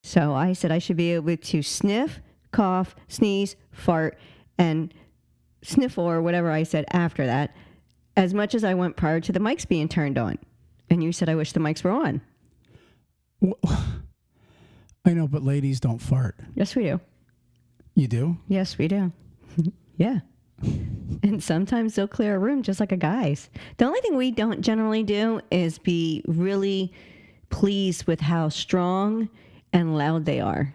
So I said I should be able to sniff, cough, sneeze, fart, and sniffle or whatever I said after that, as much as I went prior to the mics being turned on. And you said I wish the mics were on. Well, I know, but ladies don't fart. Yes, we do. You do? Yes, we do. Yeah. And sometimes they'll clear a room just like a guy's. The only thing we don't generally do is be really pleased with how strong and loud they are.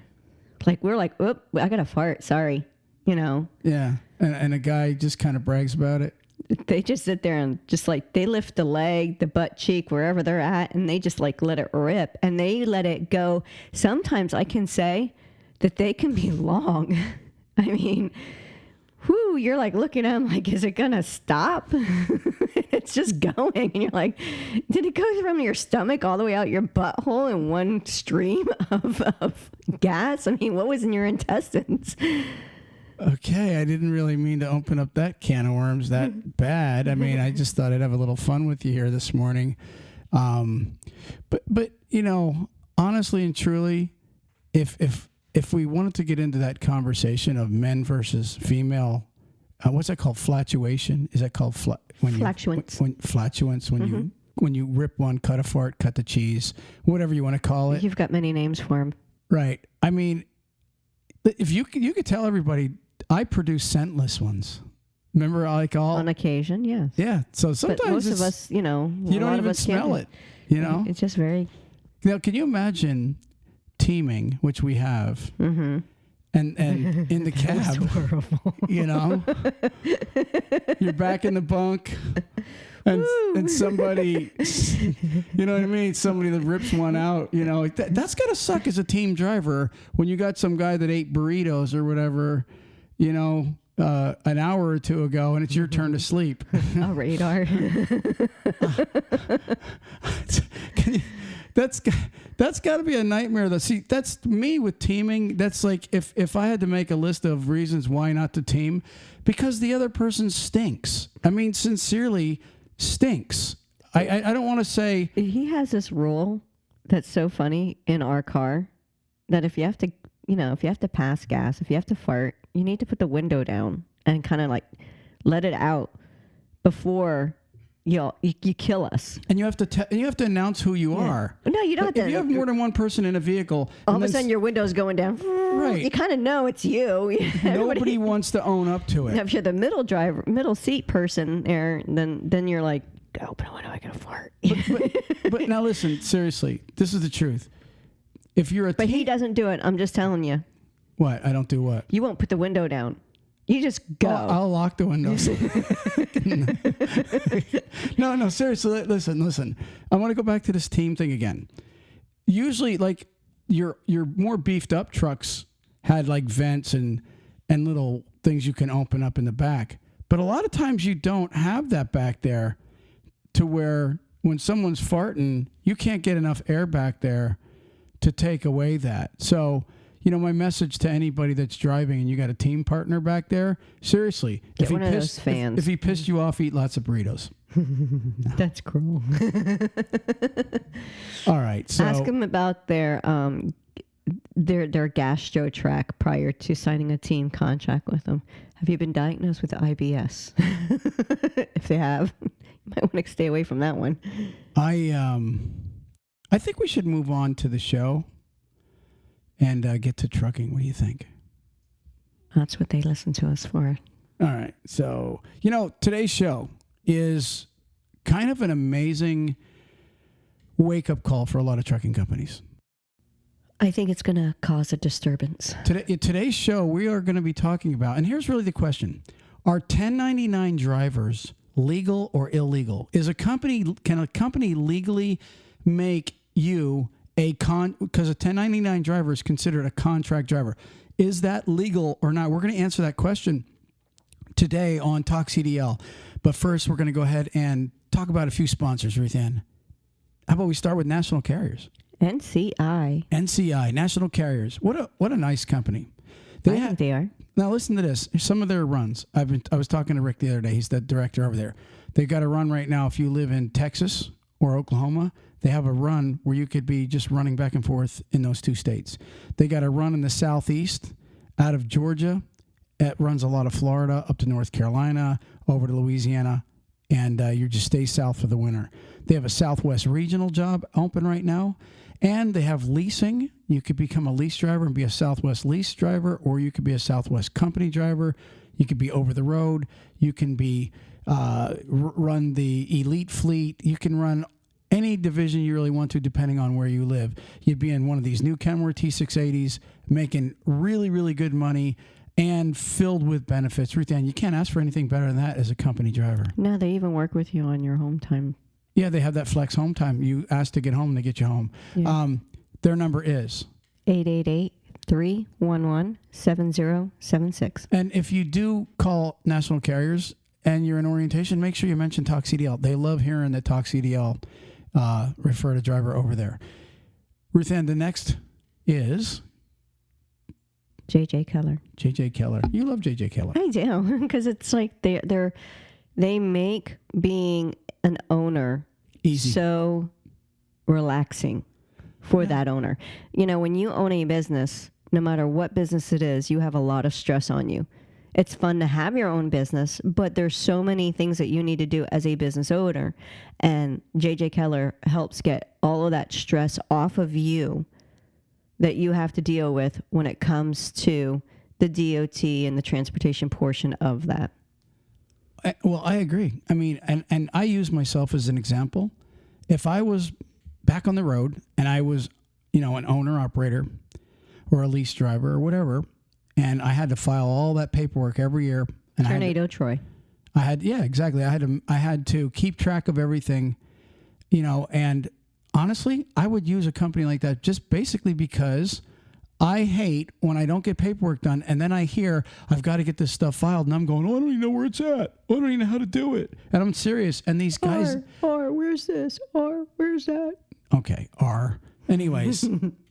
Like, we're like, oop, I got to fart. Sorry. You know? Yeah. And a guy just kind of brags about it. They just sit there and just like, they lift the leg, the butt cheek, wherever they're at, and they just like let it rip and they let it go. Sometimes I can say that they can be long. I mean, whoo, you're like looking at them like, is it going to stop? It's just going. And you're like, did it go from your stomach all the way out your butthole in one stream of gas? I mean, what was in your intestines? Okay, I didn't really mean to open up that can of worms that bad. I mean, I just thought I'd have a little fun with you here this morning. But you know, honestly and truly, if we wanted to get into that conversation of men versus female, what's that called? Flatuation? Is that called flatulence? Flatulence when you rip one, cut a fart, cut the cheese, whatever you want to call it. You've got many names for them, right? I mean, if you could tell everybody, I produce scentless ones. Remember, like all on occasion, yes. Yeah. So sometimes but most of us, you know, you don't even smell it. You know, it's just very. Now, can you imagine teaming, which we have, and in the cab, you know, you're back in the bunk, and somebody, you know what I mean? Somebody that rips one out, you know, that's gotta suck as a team driver when you got some guy that ate burritos or whatever, you know, an hour or two ago, and it's your turn to sleep. A radar. That's got to be a nightmare. See, that's me with teaming. That's like if I had to make a list of reasons why not to team, because the other person stinks. I mean, sincerely stinks. I don't want to say. He has this rule that's so funny in our car that if you have to, you know, if you have to pass gas, if you have to fart, you need to put the window down and kind of like let it out before you kill us. And you have to announce who you are. No, you don't have to. If you have more than one person in a vehicle, all of a sudden your window's going down. Right. You kind of know it's you. Nobody wants to own up to it. Now, if you're the middle seat person there, then you're like, open a window, I gotta fart. But now listen, seriously, this is the truth. If you're But he doesn't do it. I'm just telling you. What? I don't do what? You won't put the window down. You just go. I'll lock the windows. No, seriously, listen. I want to go back to this team thing again. Usually, like, your more beefed up trucks had, like, vents and little things you can open up in the back. But a lot of times you don't have that back there to where when someone's farting, you can't get enough air back there to take away that. So, you know, my message to anybody that's driving and you got a team partner back there, seriously, get one of those fans. If he pissed you off, eat lots of burritos. No. That's cruel. All right. So ask them about their gastro track prior to signing a team contract with them. Have you been diagnosed with IBS? If they have, you might want to stay away from that one. I think we should move on to the show and get to trucking. What do you think? That's what they listen to us for. All right. So, you know, today's show is kind of an amazing wake-up call for a lot of trucking companies. I think it's going to cause a disturbance. Today's show, we are going to be talking about, and here's really the question. Are 1099 drivers legal or illegal? Can a company legally make you because a 1099 driver is considered a contract driver. Is that legal or not? We're going to answer that question today on Talk CDL. But first, we're going to go ahead and talk about a few sponsors, Ruth Ann. How about we start with National Carriers? NCI, National Carriers. What a nice company. They are. Now listen to this. Some of their runs. I was talking to Rick the other day. He's the director over there. They've got a run right now if you live in Texas or Oklahoma, they have a run where you could be just running back and forth in those two states. They got a run in the southeast out of Georgia. It runs a lot of Florida up to North Carolina, over to Louisiana, and you just stay south for the winter. They have a Southwest regional job open right now, and they have leasing. You could become a lease driver and be a Southwest lease driver, or you could be a Southwest company driver. You could be over the road. You can be run the elite fleet. You can run any division you really want to, depending on where you live. You'd be in one of these new Kenworth T680s, making really, really good money and filled with benefits. Ruth Ann, you can't ask for anything better than that as a company driver. No, they even work with you on your home time. Yeah, they have that flex home time. You ask to get home, they get you home. Yeah. Their number is 888-311-7076. And if you do call national carriers and you're in orientation, make sure you mention Talk CDL. They love hearing that Talk CDL refer to driver over there. Ruth Ann, the next is JJ Keller. JJ Keller. You love JJ Keller. I do, because it's like they make being an owner Easy. so relaxing for that owner. You know, when you own a business, no matter what business it is, you have a lot of stress on you. It's fun to have your own business, but there's so many things that you need to do as a business owner. And JJ Keller helps get all of that stress off of you that you have to deal with when it comes to the DOT and the transportation portion of that. Well, I agree. I mean, and I use myself as an example. If I was back on the road and I was, an owner operator or a lease driver or whatever, and I had to file all that paperwork every year. And Tornado Troy. Exactly. I had to keep track of everything, and honestly, I would use a company like that just basically because I hate when I don't get paperwork done and then I hear I've got to get this stuff filed and I'm going, I don't even know where it's at. I don't even know how to do it. And I'm serious. And these guys... where's this? Where's that? Okay, Anyways,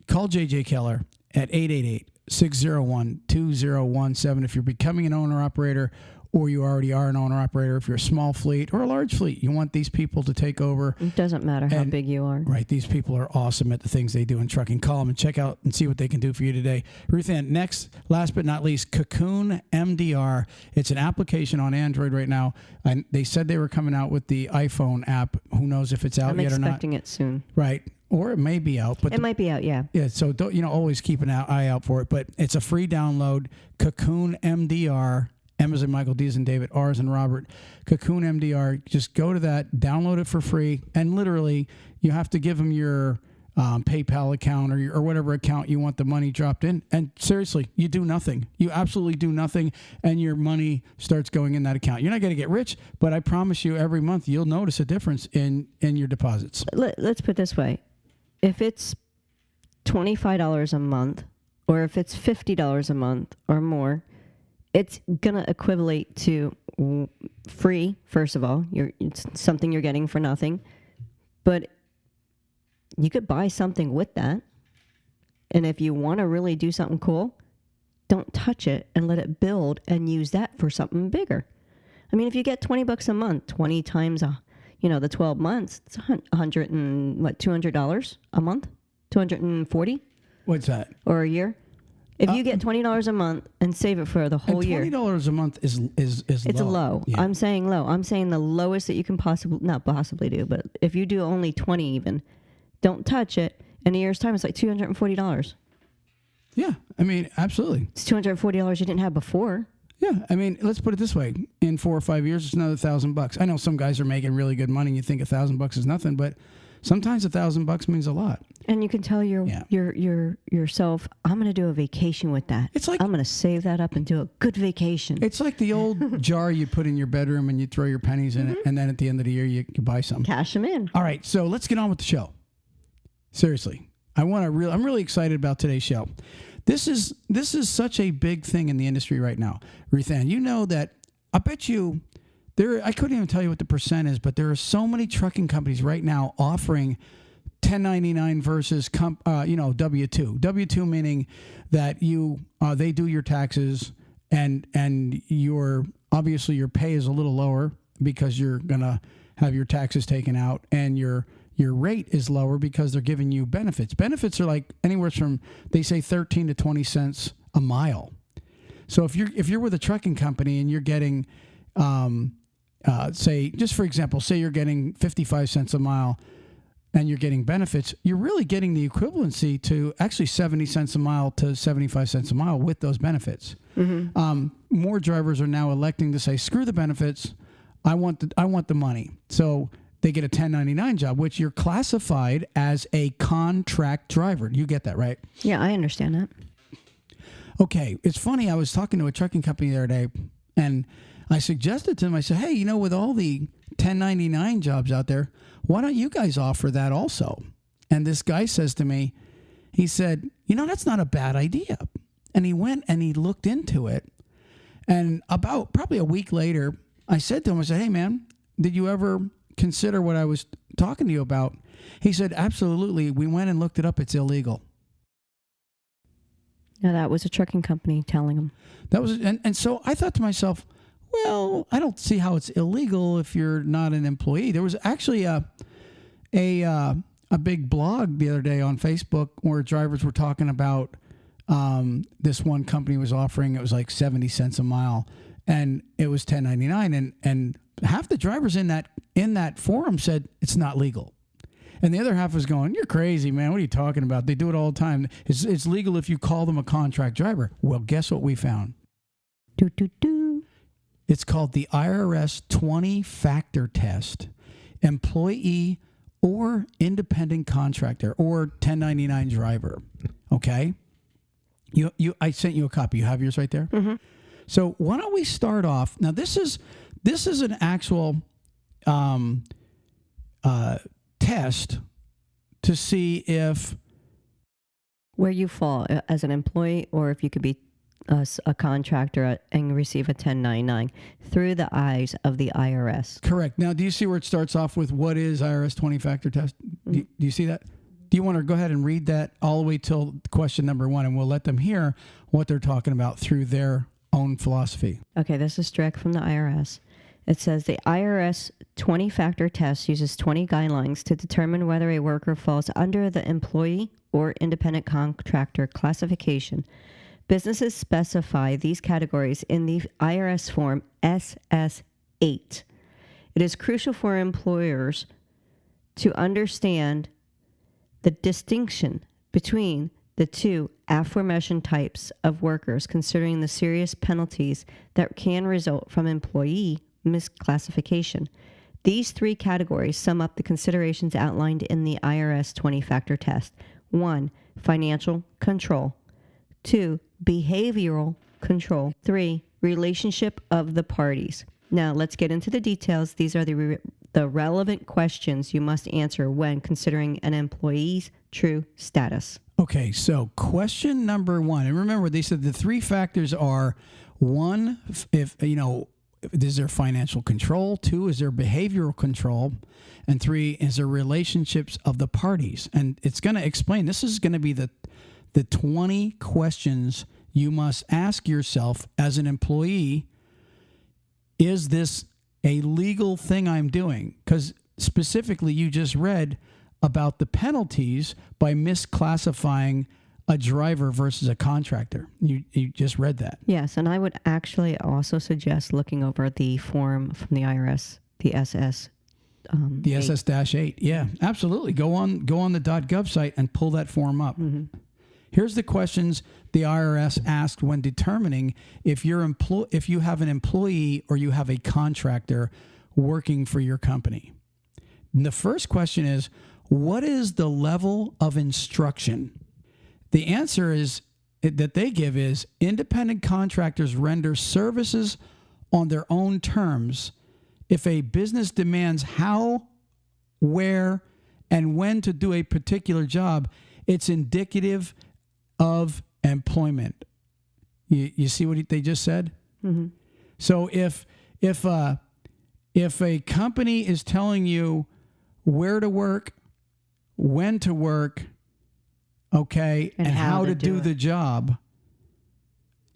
call JJ Keller at 888-601-2017 if you're becoming an owner-operator or you already are an owner-operator. If you're a small fleet or a large fleet, you want these people to take over. It doesn't matter how big you are. Right. These people are awesome at the things they do in trucking. Call them and check out and see what they can do for you today. Ruth Ann, next, last but not least, Cocoon MDR. It's an application on Android right now. And they said they were coming out with the iPhone app. Who knows if it's out yet or not. I'm expecting it soon. Right. Or it may be out. But it might be out, yeah. Yeah, so don't, always keep an eye out for it. But it's a free download. Cocoon MDR. M as in Michael, D as in David, R as in Robert, Cocoon MDR. Just go to that, download it for free, and literally you have to give them your PayPal account or whatever account you want the money dropped in. And seriously, you do nothing. You absolutely do nothing, and your money starts going in that account. You're not going to get rich, but I promise you every month you'll notice a difference in your deposits. Let's put it this way. If it's $25 a month or if it's $50 a month or more, it's going to equivalent to free, first of all. It's something you're getting for nothing. But you could buy something with that. And if you want to really do something cool, don't touch it and let it build and use that for something bigger. I mean, if you get $20 a month, 20 times, the 12 months, it's $200 a month? $240? What's that? Or a year? If you get $20 a month and save it for the whole year. $20 a month is it's low. Low. Yeah. I'm saying low. I'm saying the lowest that you can not possibly do, but if you do only 20 even, don't touch it. In a year's time, it's like $240. Yeah, I mean, absolutely. It's $240 you didn't have before. Yeah, I mean, let's put it this way. In 4 or 5 years, it's another $1,000. I know some guys are making really good money and you think $1,000 is nothing, but sometimes $1,000 means a lot. And you can tell yourself, I'm going to do a vacation with that. It's like I'm going to save that up and do a good vacation. It's like the old jar you put in your bedroom and you throw your pennies in it, and then at the end of the year you buy some. Cash them in. All right, so let's get on with the show. Seriously, I'm really excited about today's show. This is such a big thing in the industry right now, Ruth Ann. You know that I bet you. I couldn't even tell you what the percent is, but there are so many trucking companies right now offering 1099 versus W-2. W-2 meaning that they do your taxes and obviously your pay is a little lower because you're gonna have your taxes taken out and your your rate is lower because they're giving you benefits. Benefits are like anywhere from, they say 13 to 20 cents a mile. So if you're with a trucking company and you're getting, say, just for example, say you're getting 55 cents a mile and you're getting benefits, you're really getting the equivalency to actually 70 cents a mile to 75 cents a mile with those benefits. More drivers are now electing to say, screw the benefits. I want the money. So they get a 1099 job, which you're classified as a contract driver. You get that, right? Yeah, I understand that. Okay. It's funny. I was talking to a trucking company the other day, and I suggested to them, I said, hey, with all the 1099 jobs out there, why don't you guys offer that also? And this guy says to me, he said, that's not a bad idea. And he went and he looked into it. And about probably a week later, I said to him, I said, hey, man, did you ever consider what I was talking to you about? He said, absolutely. We went and looked it up. It's illegal. Now, that was a trucking company telling him. That was, and so I thought to myself, well, I don't see how it's illegal if you're not an employee. There was actually a big blog the other day on Facebook where drivers were talking about this one company was offering, it was like 70 cents a mile, and it was 1099, and half the drivers in that forum said it's not legal. And the other half was going, you're crazy, man. What are you talking about? They do it all the time. It's legal if you call them a contract driver. Well, guess what we found? It's called the IRS 20-factor test. Employee or independent contractor or 1099 driver. Okay? I sent you a copy. You have yours right there? Mm-hmm. So why don't we start off? Now, this is an actual test to see if where you fall as an employee, or if you could be a contractor and receive a 1099 through the eyes of the IRS. Correct. Now, do you see where it starts off with what is IRS 20-factor test? Do you see that? Do you want to go ahead and read that all the way till question number 1, and we'll let them hear what they're talking about through their own philosophy. Okay, this is direct from the IRS. It says the IRS 20-factor test uses 20 guidelines to determine whether a worker falls under the employee or independent contractor classification. Businesses specify these categories in the IRS form SS8. It is crucial for employers to understand the distinction between the two aforementioned types of workers, considering the serious penalties that can result from employee misclassification. These 3 categories sum up the considerations outlined in the IRS 20-factor test. 1. Financial control. 2. Behavioral control. 3. Relationship of the parties. Now, let's get into the details. These are the relevant questions you must answer when considering an employee's true status. Okay, so question number 1. And remember, they said the 3 factors are 1, is there financial control? 2, is there behavioral control? And 3, is there relationships of the parties? And it's going to explain, this is going to be the 20 questions you must ask yourself as an employee. Is this a legal thing I'm doing? Because specifically, you just read about the penalties by misclassifying a driver versus a contractor. You just read that. Yes, and I would actually also suggest looking over the form from the IRS, the SS. The SS-8. Yeah, absolutely. Go on the .gov site and pull that form up. Mm-hmm. Here's the questions the IRS asked when determining if you have an employee or you have a contractor working for your company. And the first question is, what is the level of instruction? The answer that they give is independent contractors render services on their own terms. If a business demands how, where, and when to do a particular job, it's indicative of employment. You see what they just said? Mm-hmm. So if a company is telling you where to work, when to work, okay, and how to do the job,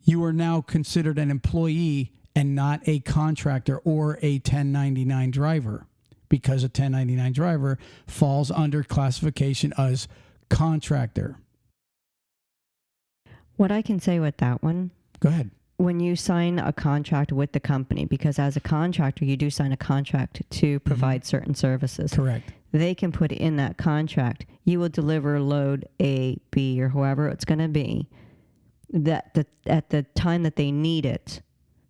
you are now considered an employee and not a contractor or a 1099 driver, because a 1099 driver falls under classification as contractor. What I can say with that one, Go ahead. when you sign a contract with the company, because as a contractor, you do sign a contract to provide certain services. Correct. They can put in that contract, you will deliver load A, B, or whoever it's going to be at the time that they need it.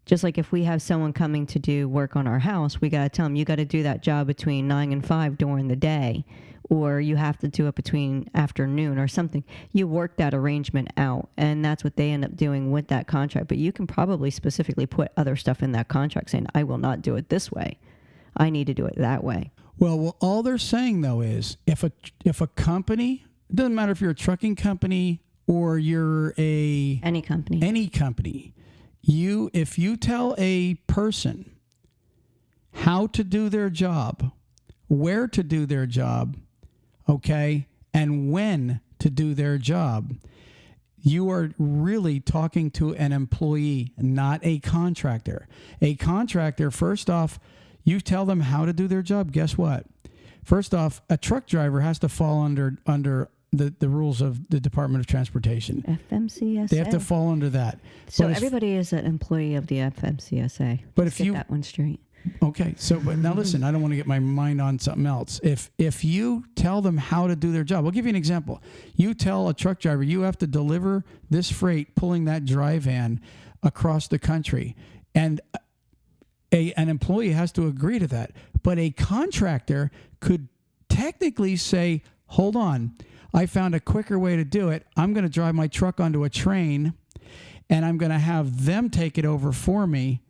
Just like if we have someone coming to do work on our house, we got to tell them, you got to do that job between 9 and 5 during the day, or you have to do it between afternoon or something. You work that arrangement out, and that's what they end up doing with that contract. But you can probably specifically put other stuff in that contract saying, I will not do it this way. I need to do it that way. Well, all they're saying, though, is if a company, it doesn't matter if you're a trucking company or you're any company, if you tell a person how to do their job, where to do their job, okay, and when to do their job, you are really talking to an employee, not a contractor. A contractor, first off, you tell them how to do their job. Guess what? First off, a truck driver has to fall under the rules of the Department of Transportation. FMCSA. They have to fall under that. So everybody is an employee of the FMCSA. But Let's get that one straight. Okay, so but now listen, I don't want to get my mind on something else. If you tell them how to do their job, I'll give you an example. You tell a truck driver you have to deliver this freight pulling that dry van across the country, and an employee has to agree to that. But a contractor could technically say, hold on, I found a quicker way to do it. I'm going to drive my truck onto a train, and I'm going to have them take it over for me,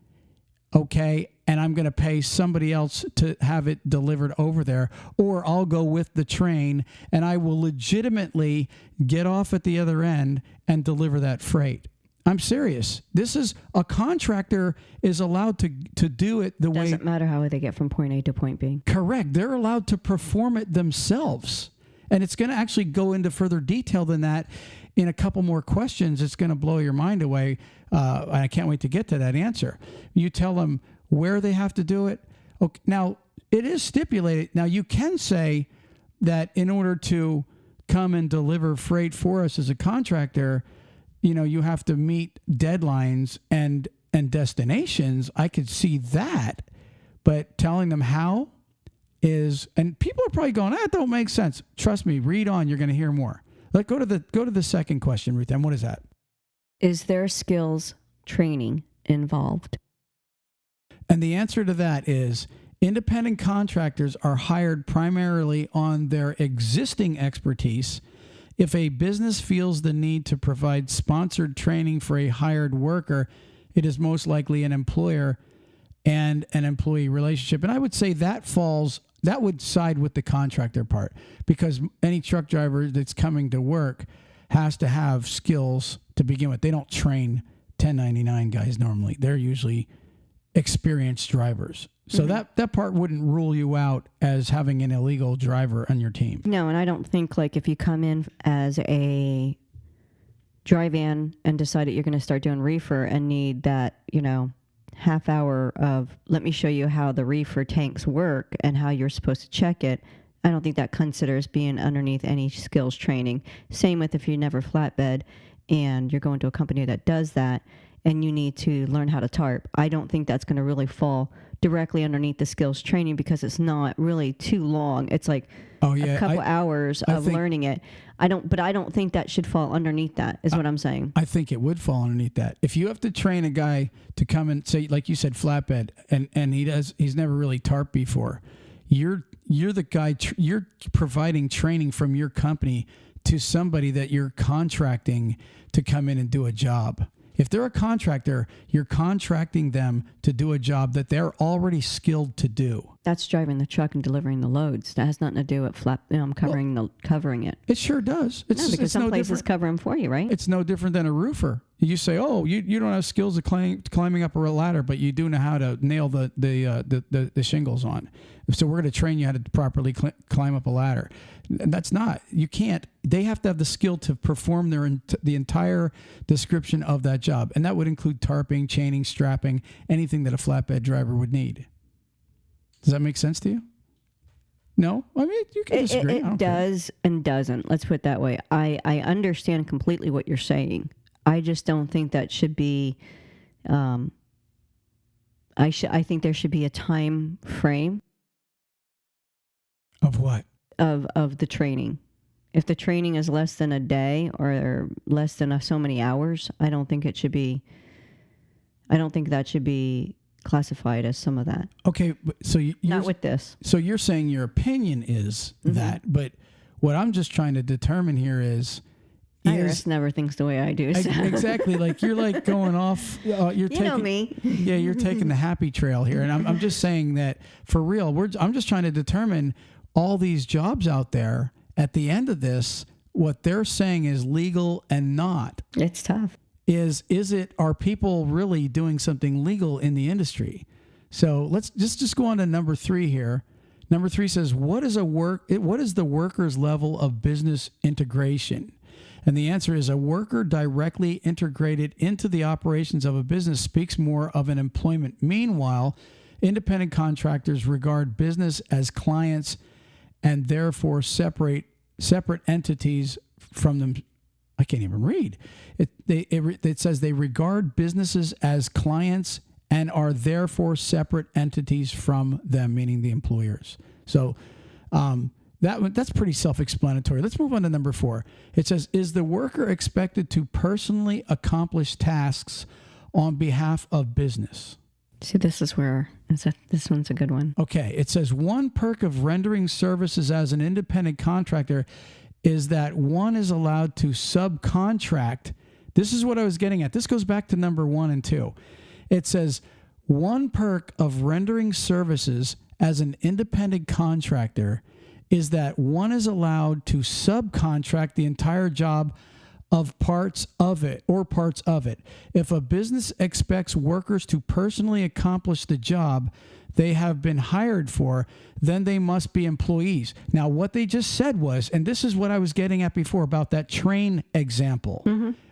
okay? And I'm going to pay somebody else to have it delivered over there. Or I'll go with the train, and I will legitimately get off at the other end and deliver that freight. I'm serious. This is a contractor is allowed to do it the way. Doesn't matter how they get from point A to point B. Correct. They're allowed to perform it themselves. And it's going to actually go into further detail than that in a couple more questions. It's going to blow your mind away. And I can't wait to get to that answer. You tell them where they have to do it. Okay. Now, it is stipulated. Now, you can say that in order to come and deliver freight for us as a contractor, you have to meet deadlines and destinations. I could see that, but telling them how is, and people are probably going, that don't make sense. Trust me, read on. You're going to hear more. Let's go to the second question, Ruth. And what is that? Is there skills training involved? And the answer to that is independent contractors are hired primarily on their existing expertise. If a business feels the need to provide sponsored training for a hired worker, it is most likely an employer and an employee relationship. And I would say that would side with the contractor part, because any truck driver that's coming to work has to have skills to begin with. They don't train 1099 guys normally. They're usually experienced drivers. So that part wouldn't rule you out as having an illegal driver on your team. No, and I don't think like if you come in as a dry van and decide that you're going to start doing reefer and need that, half hour of let me show you how the reefer tanks work and how you're supposed to check it, I don't think that considers being underneath any skills training. Same with if you never flatbed and you're going to a company that does that and you need to learn how to tarp. I don't think that's going to really fall directly underneath the skills training because it's not really too long. It's like a couple hours of learning it. I don't think that should fall underneath that, is what I'm saying. I think it would fall underneath that. If you have to train a guy to come and say, like you said, flatbed, and he's never really tarped before, you're the guy, you're providing training from your company to somebody that you're contracting to come in and do a job. If they're a contractor, you're contracting them to do a job that they're already skilled to do. That's driving the truck and delivering the loads. That has nothing to do with covering it. It sure does. Because some places cover them for you, right? It's no different than a roofer. You say, oh, you don't have skills of climbing up a ladder, but you do know how to nail the shingles on. So we're going to train you how to properly climb up a ladder. And that's not. You can't. They have to have the skill to perform the entire description of that job. And that would include tarping, chaining, strapping, anything that a flatbed driver would need. Does that make sense to you? No, I mean you can disagree. I It don't care. does and doesn't. Let's put it that way. I understand completely what you're saying. I just don't think that should be. I think there should be a time frame Of what? of the training. If the training is less than a day or less than so many hours, I don't think it should be. I don't think that should be classified as some of that. Okay, but so Not with this. so you're saying your opinion is that, but what I'm just trying to determine here is IRS never thinks the way I do. So. exactly like you're like going off. You're You taking know me. Yeah, you're taking the happy trail here, and I'm just saying that for real. I'm just trying to determine all these jobs out there. At the end of this, what they're saying is legal and not. It's tough. Are people really doing something legal in the industry? So let's just go on to number 3 here. Number 3 says, what is the worker's level of business integration? And the answer is a worker directly integrated into the operations of a business speaks more of an employment. Meanwhile, independent contractors regard business as clients and therefore separate entities from them. I can't even read. It says they regard businesses as clients and are therefore separate entities from them, meaning the employers. So that's pretty self-explanatory. Let's move on to number 4. It says, is the worker expected to personally accomplish tasks on behalf of business? See, this one's a good one. Okay. It says one perk of rendering services as an independent contractor is that one is allowed to subcontract. This is what I was getting at. This goes back to number 1 and 2. It says one perk of rendering services as an independent contractor is that one is allowed to subcontract the entire job of parts of it. If a business expects workers to personally accomplish the job they have been hired for, then they must be employees. Now, what they just said was, and this is what I was getting at before about that train example,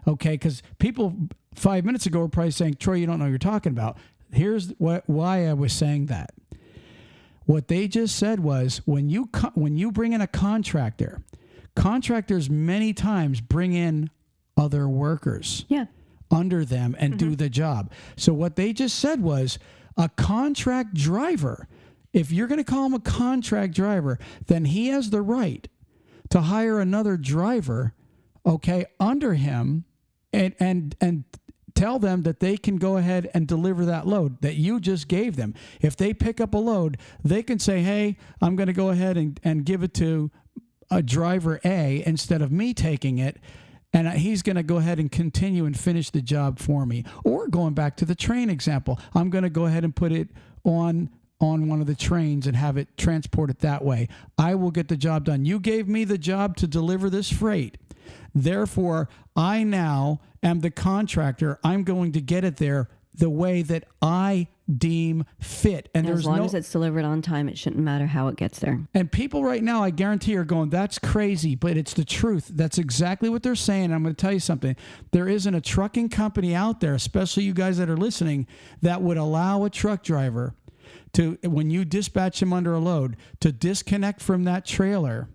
okay, because people 5 minutes ago were probably saying, Troy, you don't know what you're talking about. Here's why I was saying that. What they just said was, when you bring in a contractor, contractors many times bring in other workers under them and do the job. So what they just said was, a contract driver, if you're going to call him a contract driver, then he has the right to hire another driver, okay, under him and tell them that they can go ahead and deliver that load that you just gave them. If they pick up a load, they can say, hey, I'm going to go ahead and give it to a driver A instead of me taking it. And he's going to go ahead and continue and finish the job for me. Or going back to the train example, I'm going to go ahead and put it on one of the trains and have it transported that way. I will get the job done. You gave me the job to deliver this freight. Therefore, I now am the contractor. I'm going to get it there the way that I deem fit. And as long as it's delivered on time, it shouldn't matter how it gets there. And people right now, I guarantee, are going, that's crazy, but it's the truth. That's exactly what they're saying. I'm going to tell you something. There isn't a trucking company out there, especially you guys that are listening, that would allow a truck driver to, when you dispatch him under a load, to disconnect from that trailer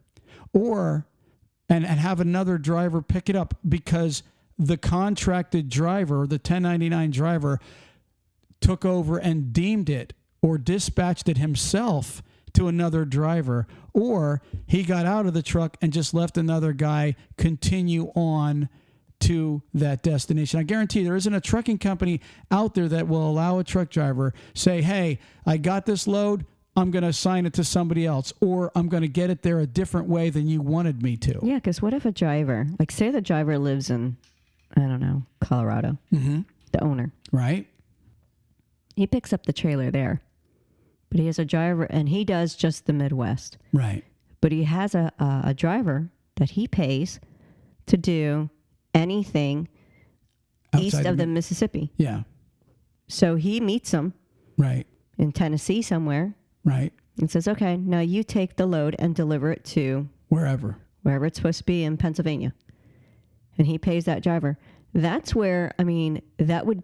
and have another driver pick it up because the contracted driver, the 1099 driver, took over and deemed it or dispatched it himself to another driver, or he got out of the truck and just left another guy continue on to that destination. I guarantee there isn't a trucking company out there that will allow a truck driver say, hey, I got this load, I'm going to assign it to somebody else, or I'm going to get it there a different way than you wanted me to. Yeah, because what if a driver, like say the driver lives in, I don't know, Colorado, the owner. Right. He picks up the trailer there, but he has a driver, and he does just the Midwest. Right. But he has a driver that he pays to do anything east of the Mississippi. Yeah. So he meets him Right. in Tennessee somewhere. Right. And says, okay, now you take the load and deliver it to wherever it's supposed to be in Pennsylvania. And he pays that driver. That's where, I mean, that would,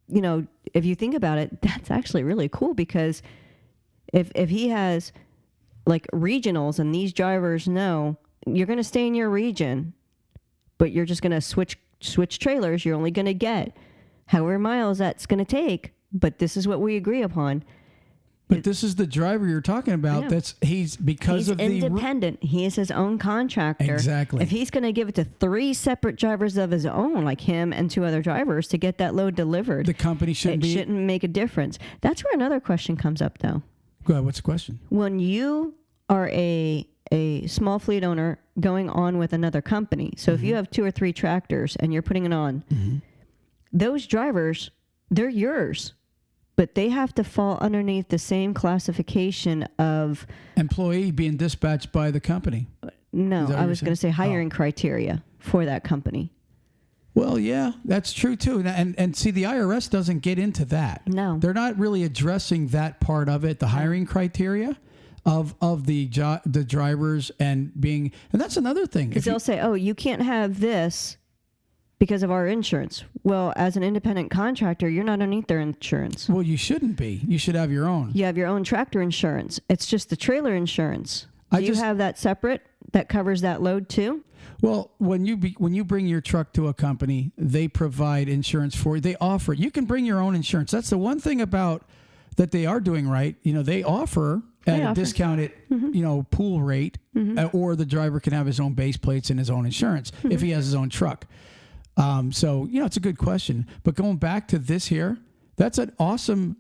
you know, if you think about it, that's actually really cool, because if he has like regionals, and these drivers know you're going to stay in your region, but you're just going to switch trailers. You're only going to get however miles that's going to take, but this is what we agree upon. But this is the driver you're talking about. Yeah. He's independent. He is his own contractor. Exactly. If he's going to give it to 3 separate drivers of his own, like him and 2 other drivers, to get that load delivered, the company shouldn't make a difference. That's where another question comes up, though. Go ahead. What's the question? When you are a small fleet owner going on with another company, so if you have 2 or 3 tractors and you're putting it on, those drivers, they're yours. But they have to fall underneath the same classification of employee being dispatched by the company. No, I was going to say hiring criteria for that company. Well, yeah, that's true too. And see, the IRS doesn't get into that. No, they're not really addressing that part of it. The hiring criteria of the drivers and that's another thing. Because they'll say, "Oh, you can't have this because of our insurance." Well, as an independent contractor, you're not underneath their insurance. Well, you shouldn't be. You should have your own. You have your own tractor insurance. It's just the trailer insurance. Do you have that separate that covers that load too? Well, when you bring your truck to a company, they provide insurance for you. They offer it. You can bring your own insurance. That's the one thing about that they are doing right. They offer a discounted, pool rate, or the driver can have his own base plates and his own insurance if he has his own truck. So, it's a good question. But going back to this here, that's an awesome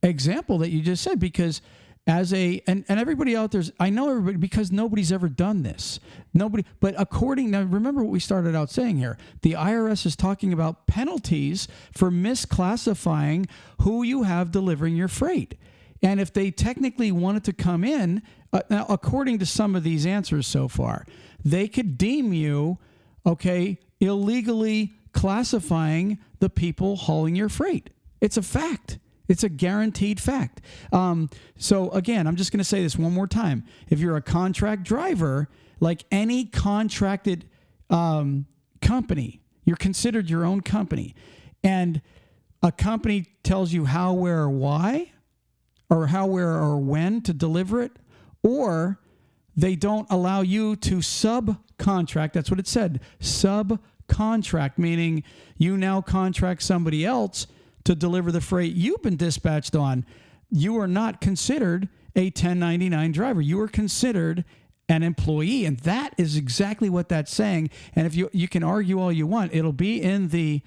example that you just said, because and everybody out there, I know everybody, because nobody's ever done this. Nobody, but now remember what we started out saying here. The IRS is talking about penalties for misclassifying who you have delivering your freight. And if they technically wanted to come in, now, according to some of these answers so far, they could deem you, illegally classifying the people hauling your freight. It's a fact. It's a guaranteed fact. So again, I'm just going to say this one more time. If you're a contract driver, like any contracted company, you're considered your own company. And a company tells you how, where, or why, or how, where, or when to deliver it, or they don't allow you to subcontract. That's what it said. Subcontract, meaning you now contract somebody else to deliver the freight you've been dispatched on. You are not considered a 1099 driver. You are considered an employee. And that is exactly what that's saying. And if you can argue all you want, it'll be in the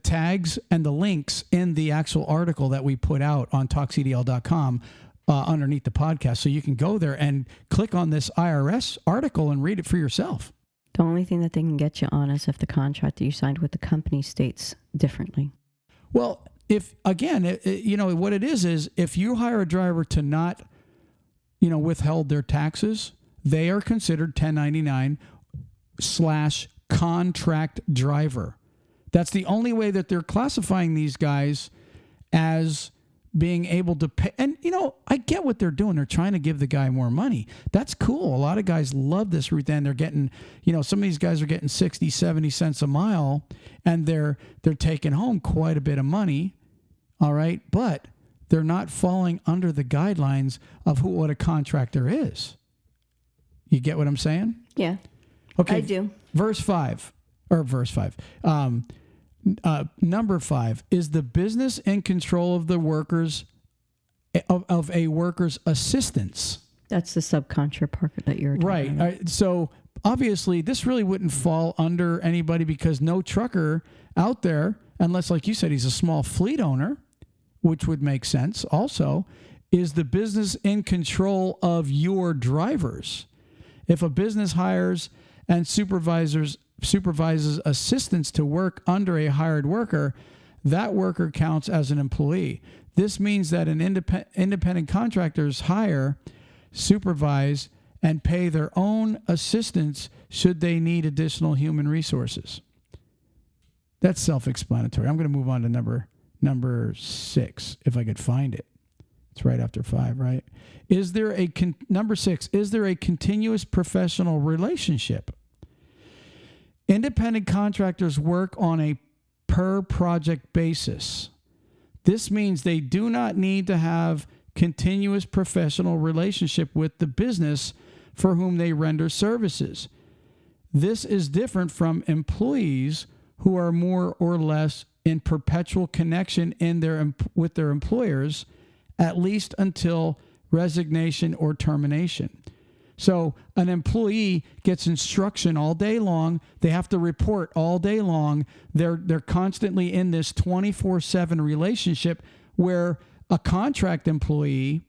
tags and the links in the actual article that we put out on talkcdl.com underneath the podcast. So you can go there and click on this IRS article and read it for yourself. The only thing that they can get you on is if the contract that you signed with the company states differently. Well, if, again, what it is if you hire a driver to not, withheld their taxes, they are considered 1099/contract driver. That's the only way that they're classifying these guys as being able to pay. And, I get what they're doing. They're trying to give the guy more money. That's cool. A lot of guys love this route. And they're getting, some of these guys are getting 60, 70 cents a mile, and they're taking home quite a bit of money. All right. But they're not falling under the guidelines of what a contractor is. You get what I'm saying? Yeah. Okay. I do. Verse 5. Number 5 is the business in control of the workers of a worker's assistance. That's the subcontract part that you're talking about. Right. So obviously this really wouldn't fall under anybody, because no trucker out there, unless, like you said, he's a small fleet owner, which would make sense also, is the business in control of your drivers. If a business hires and supervises assistants to work under a hired worker, that worker counts as an employee. This means that an independent contractors hire, supervise, and pay their own assistants should they need additional human resources. That's self-explanatory. I'm going to move on to number 6, if I could find it. It's right after 5, right? Number 6, is there a continuous professional relationship? Independent contractors work on a per project basis. This means they do not need to have continuous professional relationship with the business for whom they render services. This is different from employees who are more or less in perpetual connection with their employers, at least until resignation or termination. So an employee gets instruction all day long. They have to report all day long. They're constantly in this 24/7 relationship, where a contract employee,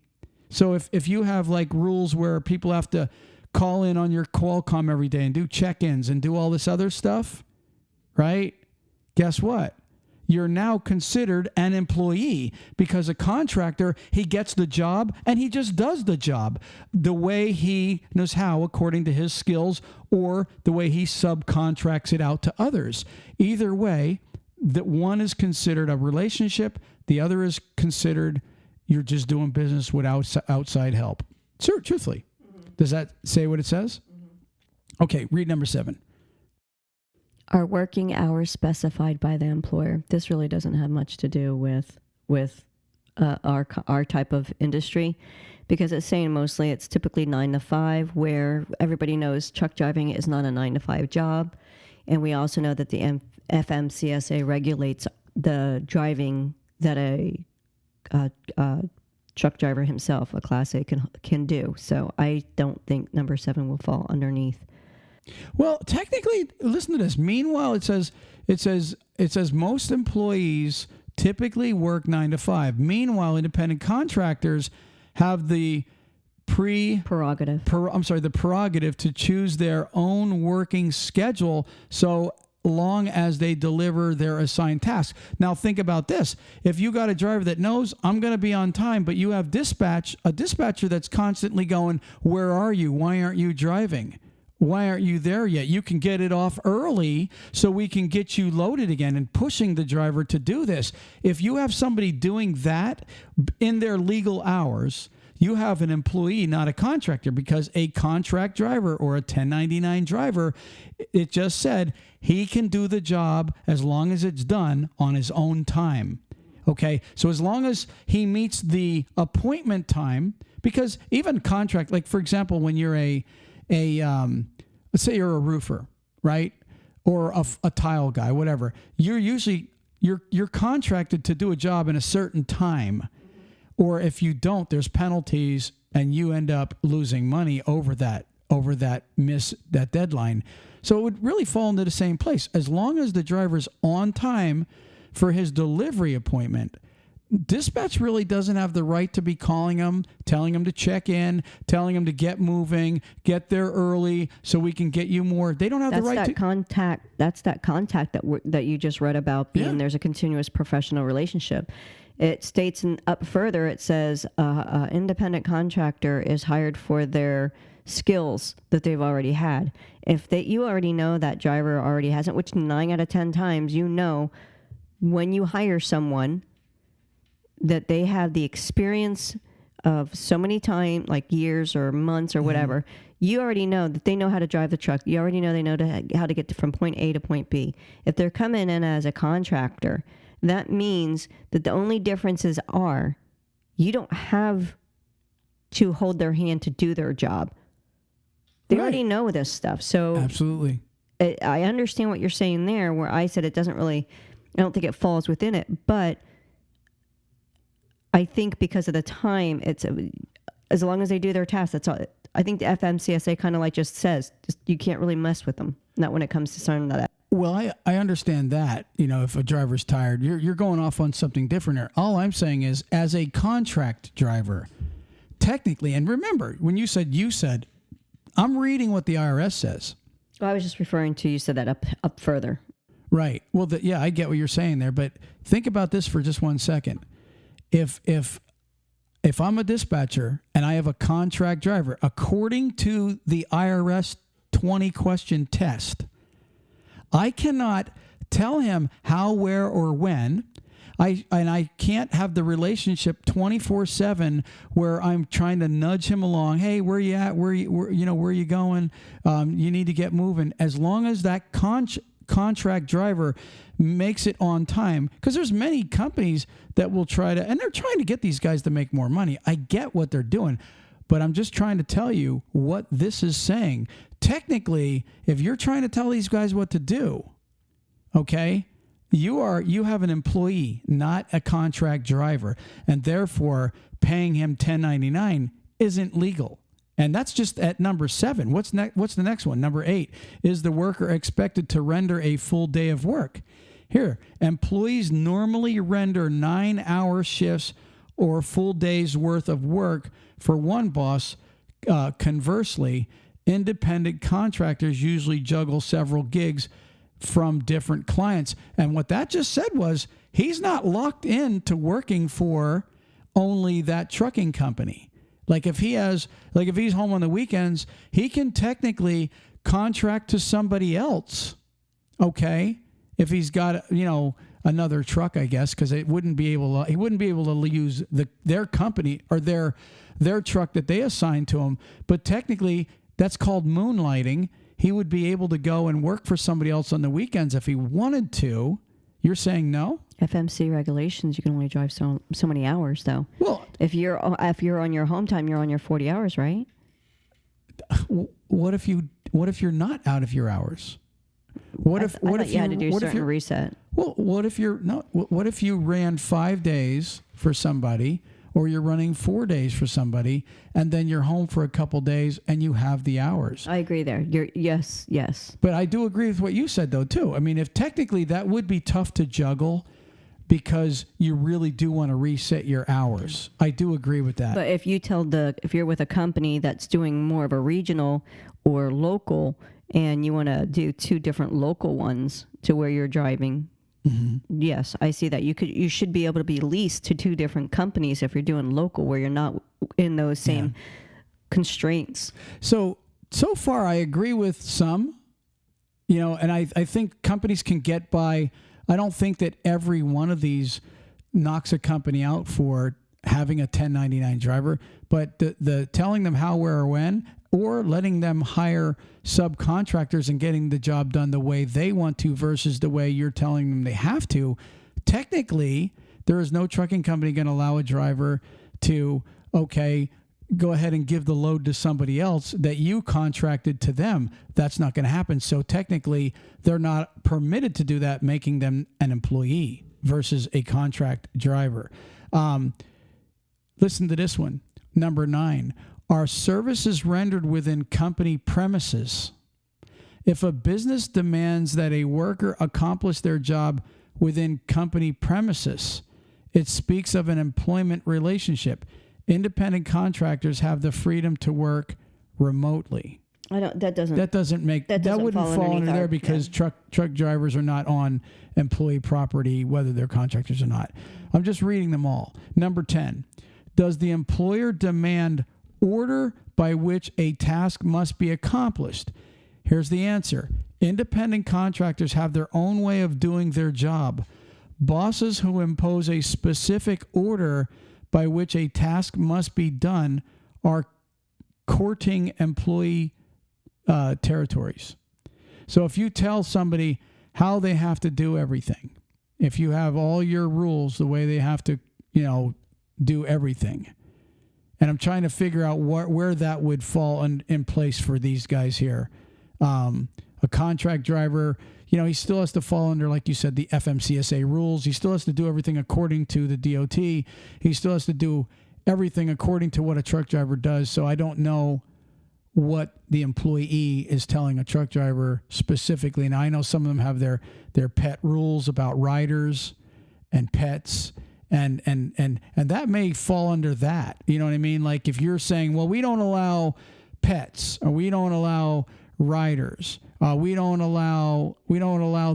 so if you have like rules where people have to call in on your Qualcomm every day and do check-ins and do all this other stuff, right? Guess what? You're now considered an employee, because a contractor, he gets the job and he just does the job the way he knows how, according to his skills, or the way he subcontracts it out to others. Either way, that one is considered a relationship, the other is considered you're just doing business without outside help. Sure, truthfully. Does that say what it says? Okay, read number 7. Are working hours specified by the employer? This really doesn't have much to do with our type of industry, because it's saying mostly it's typically 9 to 5, where everybody knows truck driving is not a 9 to 5 job. And we also know that the FMCSA regulates the driving that a truck driver himself, a Class A, can do. So I don't think number 7 will fall underneath. Well, technically, listen to this. Meanwhile, it says most employees typically work 9 to 5. Meanwhile, independent contractors have the prerogative to choose their own working schedule, so long as they deliver their assigned tasks. Now, think about this. If you got a driver that knows I'm going to be on time, but you have a dispatcher that's constantly going, "Where are you? Why aren't you driving? Why aren't you there yet? You can get it off early so we can get you loaded again," and pushing the driver to do this. If you have somebody doing that in their legal hours, you have an employee, not a contractor, because a contract driver or a 1099 driver, it just said he can do the job as long as it's done on his own time. Okay, so as long as he meets the appointment time, because even contract, like for example, when you're let's say you're a roofer, right? Or a tile guy, whatever. You're contracted to do a job in a certain time. Or if you don't, there's penalties and you end up losing money over that deadline. So it would really fall into the same place. As long as the driver's on time for his delivery appointment, dispatch really doesn't have the right to be calling him, telling him to check in, telling him to get moving, get there early so we can get you more. They don't have the right to contact. That's that contact that you just read about being there's a continuous professional relationship. It states up further, it says independent contractor is hired for their skills that they've already had. If you already know that driver already hasn't, which 9 out of 10 times, you know, when you hire someone, that they have the experience of so many time, like years or months or whatever, you already know that they know how to drive the truck. You already know they know how to get from point A to point B. If they're coming in as a contractor, that means that the only differences are you don't have to hold their hand to do their job. They already know this stuff. So absolutely, I understand what you're saying there, where I said it doesn't really, I don't think it falls within it, but I think because of the time, it's as long as they do their tasks, that's all. I think the FMCSA kind of like just says, you can't really mess with them. Not when it comes to something like that. Well, I understand that, if a driver's tired, you're going off on something different here. All I'm saying is, as a contract driver, technically, and remember, when you said, I'm reading what the IRS says. Well, I was just referring to, you said that up further. Right. Well, I get what you're saying there, but think about this for just 1 second. If I'm a dispatcher and I have a contract driver, according to the IRS 20-question test, I cannot tell him how, where, or when. I can't have the relationship 24/7 where I'm trying to nudge him along. Hey, where you at? Where you going? You need to get moving. As long as that contract driver makes it on time, because there's many companies that will try to, and they're trying to get these guys to make more money. I get what they're doing, but I'm just trying to tell you what this is saying. Technically, if you're trying to tell these guys what to do, okay, you have an employee, not a contract driver, and therefore paying him $10.99 isn't legal. And that's just at number 7. What's the next one? Number 8. Is the worker expected to render a full day of work? Here, employees normally render 9-hour shifts or full day's worth of work for one boss. Conversely, independent contractors usually juggle several gigs from different clients. And what that just said was he's not locked in to working for only that trucking company. Like if he's home on the weekends, he can technically contract to somebody else. Okay. If he's got, another truck, I guess, because he wouldn't be able to use their company or their truck that they assigned to him. But technically that's called moonlighting. He would be able to go and work for somebody else on the weekends if he wanted to. You're saying no? FMC regulations, you can only drive so many hours, though. Well, if you're on your home time, you're on your 40 hours, right? What if you're not out of your hours? What if you had to do a certain reset? Well, what if you ran 5 days for somebody, or you're running 4 days for somebody, and then you're home for a couple days and you have the hours? I agree there. Yes. But I do agree with what you said, though, too. I mean, if technically that would be tough to juggle, because you really do want to reset your hours. I do agree with that. But if you're with a company that's doing more of a regional or local, and you want to do 2 different local ones to where you're driving, yes, I see that. You should be able to be leased to 2 different companies if you're doing local, where you're not in those same constraints. So far I agree with some, and I think companies can get by. I don't think that every one of these knocks a company out for having a 1099 driver, but the telling them how, where, or when, or letting them hire subcontractors and getting the job done the way they want to versus the way you're telling them they have to. Technically, there is no trucking company going to allow a driver to, go ahead and give the load to somebody else that you contracted to them. That's not going to happen. So technically, they're not permitted to do that, making them an employee versus a contract driver. Listen to this one. Number 9, are services rendered within company premises? If a business demands that a worker accomplish their job within company premises, it speaks of an employment relationship. Independent contractors have the freedom to work remotely. That wouldn't fall under there because truck drivers are not on employee property, whether they're contractors or not. I'm just reading them all. Number 10, does the employer demand order by which a task must be accomplished? Here's the answer. Independent contractors have their own way of doing their job. Bosses who impose a specific order by which a task must be done are courting employee territories. So if you tell somebody how they have to do everything, if you have all your rules, the way they have to, do everything, and I'm trying to figure out where that would fall in place for these guys here. A contract driver, he still has to fall under, like you said, the FMCSA rules. He still has to do everything according to the DOT. He still has to do everything according to what a truck driver does. So I don't know what the employee is telling a truck driver specifically. Now, I know some of them have their pet rules about riders and pets, and that may fall under that. You know what I mean? Like if you're saying, well, we don't allow pets, or we don't allow riders, we don't allow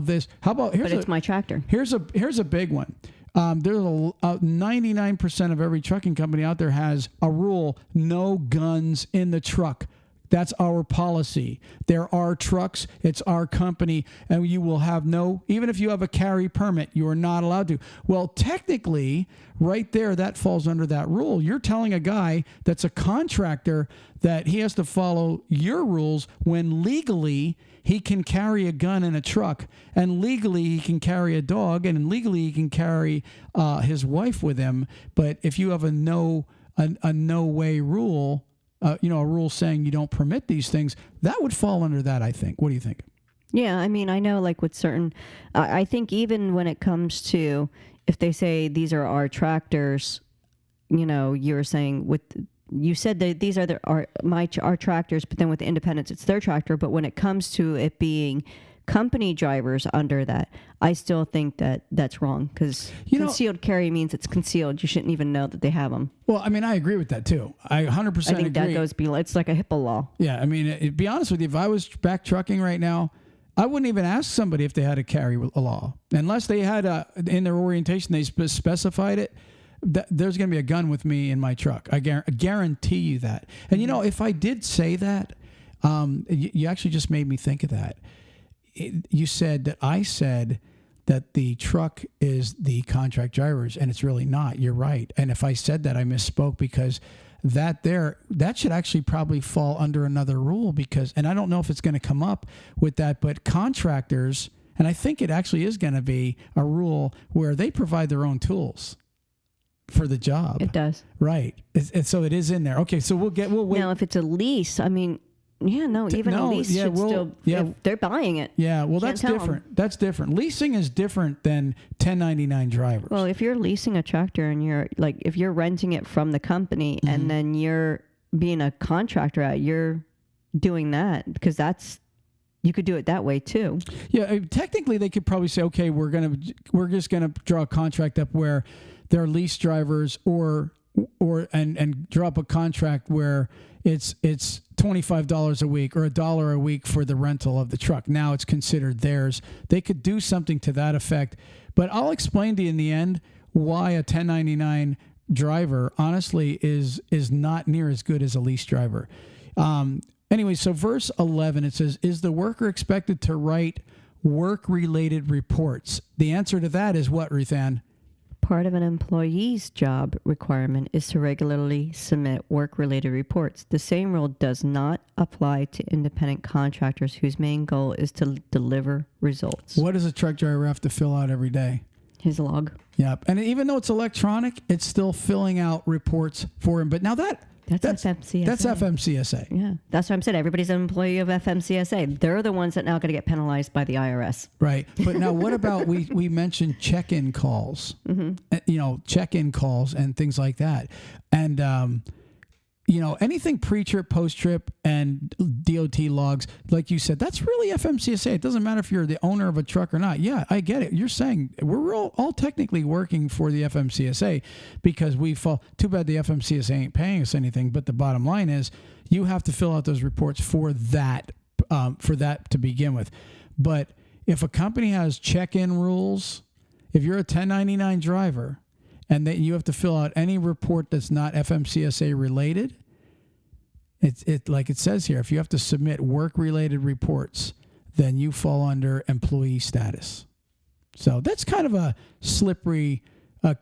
this. How about it's my tractor. Here's a big one. There's 99% of every trucking company out there has a rule: no guns in the truck. That's our policy. There are trucks. It's our company. And you will have even if you have a carry permit, you are not allowed to. Well, technically, right there, that falls under that rule. You're telling a guy that's a contractor that he has to follow your rules when legally he can carry a gun in a truck, and legally he can carry a dog, and legally he can carry his wife with him. But if you have a no way rule, a rule saying you don't permit these things, that would fall under that, I think. What do you think? Yeah, I mean, I know like with certain, I think even when it comes to, if they say these are our tractors, you're saying you said that these are our tractors, but then with the independents, it's their tractor. But when it comes to it being company drivers under that, I still think that that's wrong, because concealed carry means it's concealed. You shouldn't even know that they have them. Well, I mean, I agree with that too. I 100% agree. That goes it's like a HIPAA law. Yeah, I mean, to be honest with you, if I was back trucking right now, I wouldn't even ask somebody if they had to carry a law, unless they had in their orientation they specified it. There's going to be a gun with me in my truck. I guarantee you that. And if I did say that, you actually just made me think of that. You said that I said that the truck is the contract drivers, and it's really not. You're right. And if I said that, I misspoke, because that should actually probably fall under another rule, and I don't know if it's going to come up with that, but contractors, and I think it actually is going to be a rule where they provide their own tools for the job. It does. Right. So it is in there. Okay. So we'll wait. Now, if it's a lease, I mean, a lease should still, if they're buying it. Yeah, well, that's different. That's different. Leasing is different than 1099 drivers. Well, if you're leasing a tractor and if you're renting it from the company, mm-hmm. and then you're being a contractor you're doing that, because you could do it that way too. Yeah, technically they could probably say, okay, we're just gonna draw a contract up where they're lease drivers, and draw up a contract where it's $25 a week or $1 a week for the rental of the truck. Now it's considered theirs. They could do something to that effect, but I'll explain to you in the end why a 1099 driver honestly is not near as good as a lease driver. Anyway, so verse 11, it says, is the worker expected to write work-related reports? The answer to that is what, Ruthann? Part of an employee's job requirement is to regularly submit work-related reports. The same rule does not apply to independent contractors whose main goal is to deliver results. What does a truck driver have to fill out every day? His log. Yep. And even though it's electronic, it's still filling out reports for him. But now that's FMCSA. That's FMCSA. Yeah. That's what I'm saying. Everybody's an employee of FMCSA. They're the ones that now got to get penalized by the IRS. Right. But now what about, we mentioned check-in calls, mm-hmm. Check-in calls and things like that. And, anything pre-trip, post-trip, and DOT logs, like you said, that's really FMCSA. It doesn't matter if you're the owner of a truck or not. Yeah, I get it. You're saying we're all technically working for the FMCSA because we fall. Too bad the FMCSA ain't paying us anything. But the bottom line is you have to fill out those reports for that to begin with. But if a company has check-in rules, if you're a 1099 driver, and that you have to fill out any report that's not FMCSA related, it like it says here, if you have to submit work-related reports, then you fall under employee status. So that's kind of a slippery, a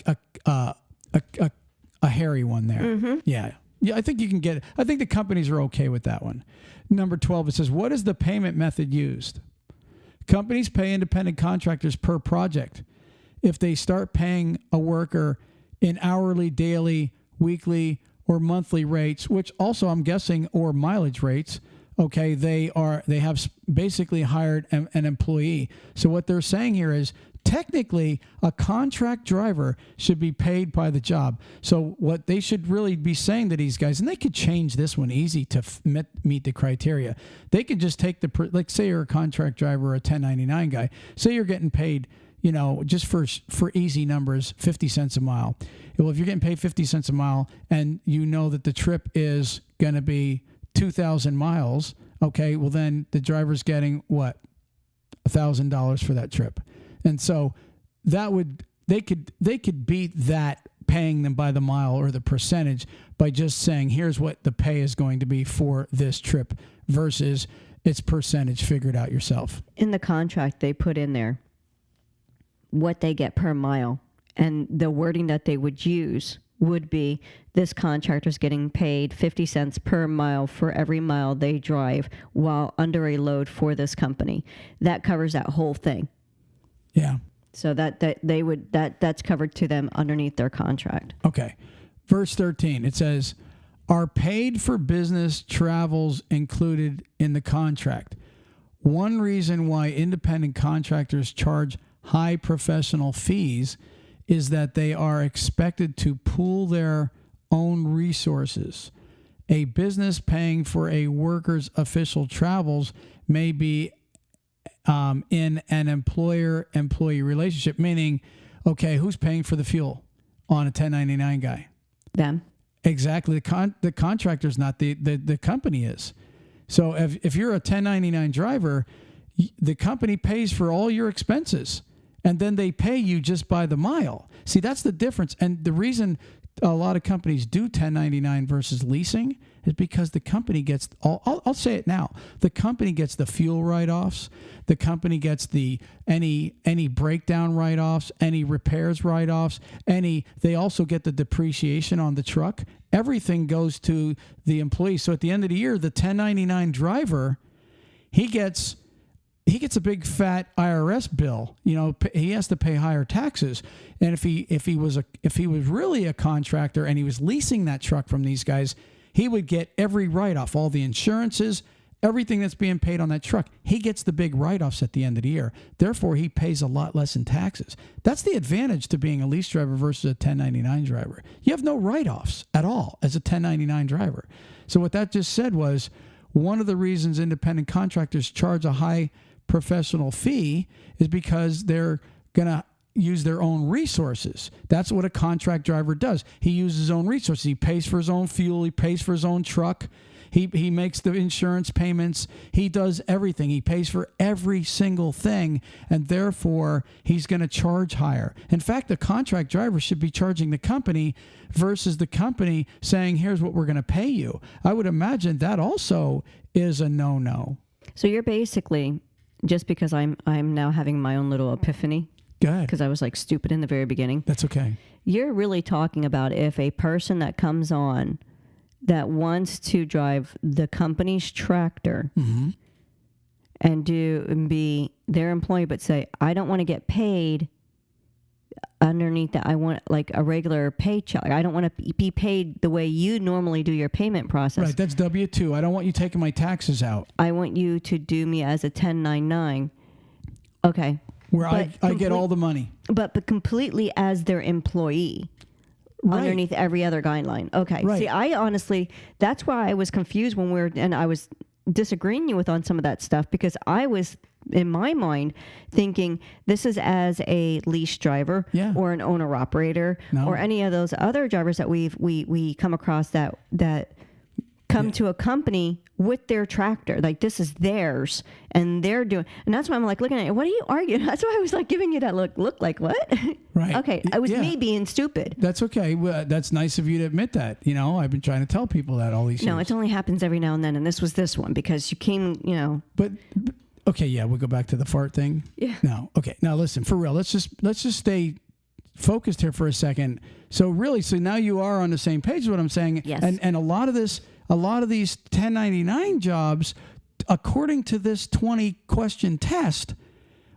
hairy one there. Mm-hmm. Yeah, I think you can get it. I think the companies are okay with that one. Number 12, it says, what is the payment method used? Companies pay independent contractors per project. If they start paying a worker in hourly, daily, weekly, or monthly rates, which also I'm guessing, or mileage rates, okay, they have basically hired an employee. So what they're saying here is technically a contract driver should be paid by the job. So what they should really be saying to these guys, and they could change this one easy to meet the criteria. They could just take like say you're a contract driver or a 1099 guy. Say you're getting paid, just for easy numbers, 50 cents a mile. Well, if you're getting paid 50 cents a mile and you know that the trip is going to be 2,000 miles, okay, well then the driver's getting what? $1,000 for that trip. And so they could beat that paying them by the mile or the percentage by just saying, here's what the pay is going to be for this trip versus it's percentage, figure it out yourself. In the contract, they put in there what they get per mile, and the wording that they would use would be, this contractor's getting paid 50 cents per mile for every mile they drive while under a load for this company. That covers that whole thing. Yeah. So that's covered to them underneath their contract. Okay. Verse 13, it says, are paid for business travels included in the contract? One reason why independent contractors charge high professional fees is that they are expected to pool their own resources. A business paying for a worker's official travels may be in an employer-employee relationship, meaning, okay, who's paying for the fuel on a 1099 guy? Them. Exactly. The contractor's not, the company is. So if you're a 1099 driver, the company pays for all your expenses, and then they pay you just by the mile. See, that's the difference. And the reason a lot of companies do 1099 versus leasing is because the company gets I'll say it now. The company gets the fuel write-offs. The company gets any breakdown write-offs, any repairs write-offs, they also get the depreciation on the truck. Everything goes to the employee. So at the end of the year, the 1099 driver, he gets a big fat IRS bill. You know, he has to pay higher taxes. And if he was really a contractor and he was leasing that truck from these guys, he would get every write-off, all the insurances, everything that's being paid on that truck. He gets the big write-offs at the end of the year. Therefore, he pays a lot less in taxes. That's the advantage to being a lease driver versus a 1099 driver. You have no write-offs at all as a 1099 driver. So what that just said was, one of the reasons independent contractors charge a high professional fee is because they're going to use their own resources. That's what a contract driver does. He uses his own resources. He pays for his own fuel. He pays for his own truck. He makes the insurance payments. He does everything. He pays for every single thing, and therefore he's going to charge higher. In fact, the contract driver should be charging the company versus the company saying, here's what we're going to pay you. I would imagine that also is a no-no. So you're basically, just because I'm now having my own little epiphany, good, because I was like stupid in the very beginning. That's okay. You're really talking about if a person that comes on that wants to drive the company's tractor and be their employee, but say, I don't want to get paid underneath that. I want like a regular paycheck. I don't want to be paid the way you normally do your payment process. Right. That's W-2. I don't want you taking my taxes out. I want you to do me as a 1099. Okay. Where I get all the money. But completely as their employee. Right. Underneath every other guideline. Okay. Right. See, I honestly, that's why I was confused and I was disagreeing you with on some of that stuff, because I was, in my mind, thinking this is as a lease driver or an owner operator or any of those other drivers that we come across that come to a company with their tractor. Like, this is theirs and they're doing, and that's why I'm like looking at it. What are you arguing? That's why I was like giving you that look like what? Right. Okay. It was me being stupid. That's okay. Well, that's nice of you to admit that. You know, I've been trying to tell people that all these years. No, it only happens every now and then. And this was this one because you came, you know. But okay. Yeah. We'll go back to the fart thing. Yeah. No. Okay. Now listen, for real, let's just stay focused here for a second. So now you are on the same page with what I'm saying. Yes. And a lot of these 1099 jobs, according to this 20 question test,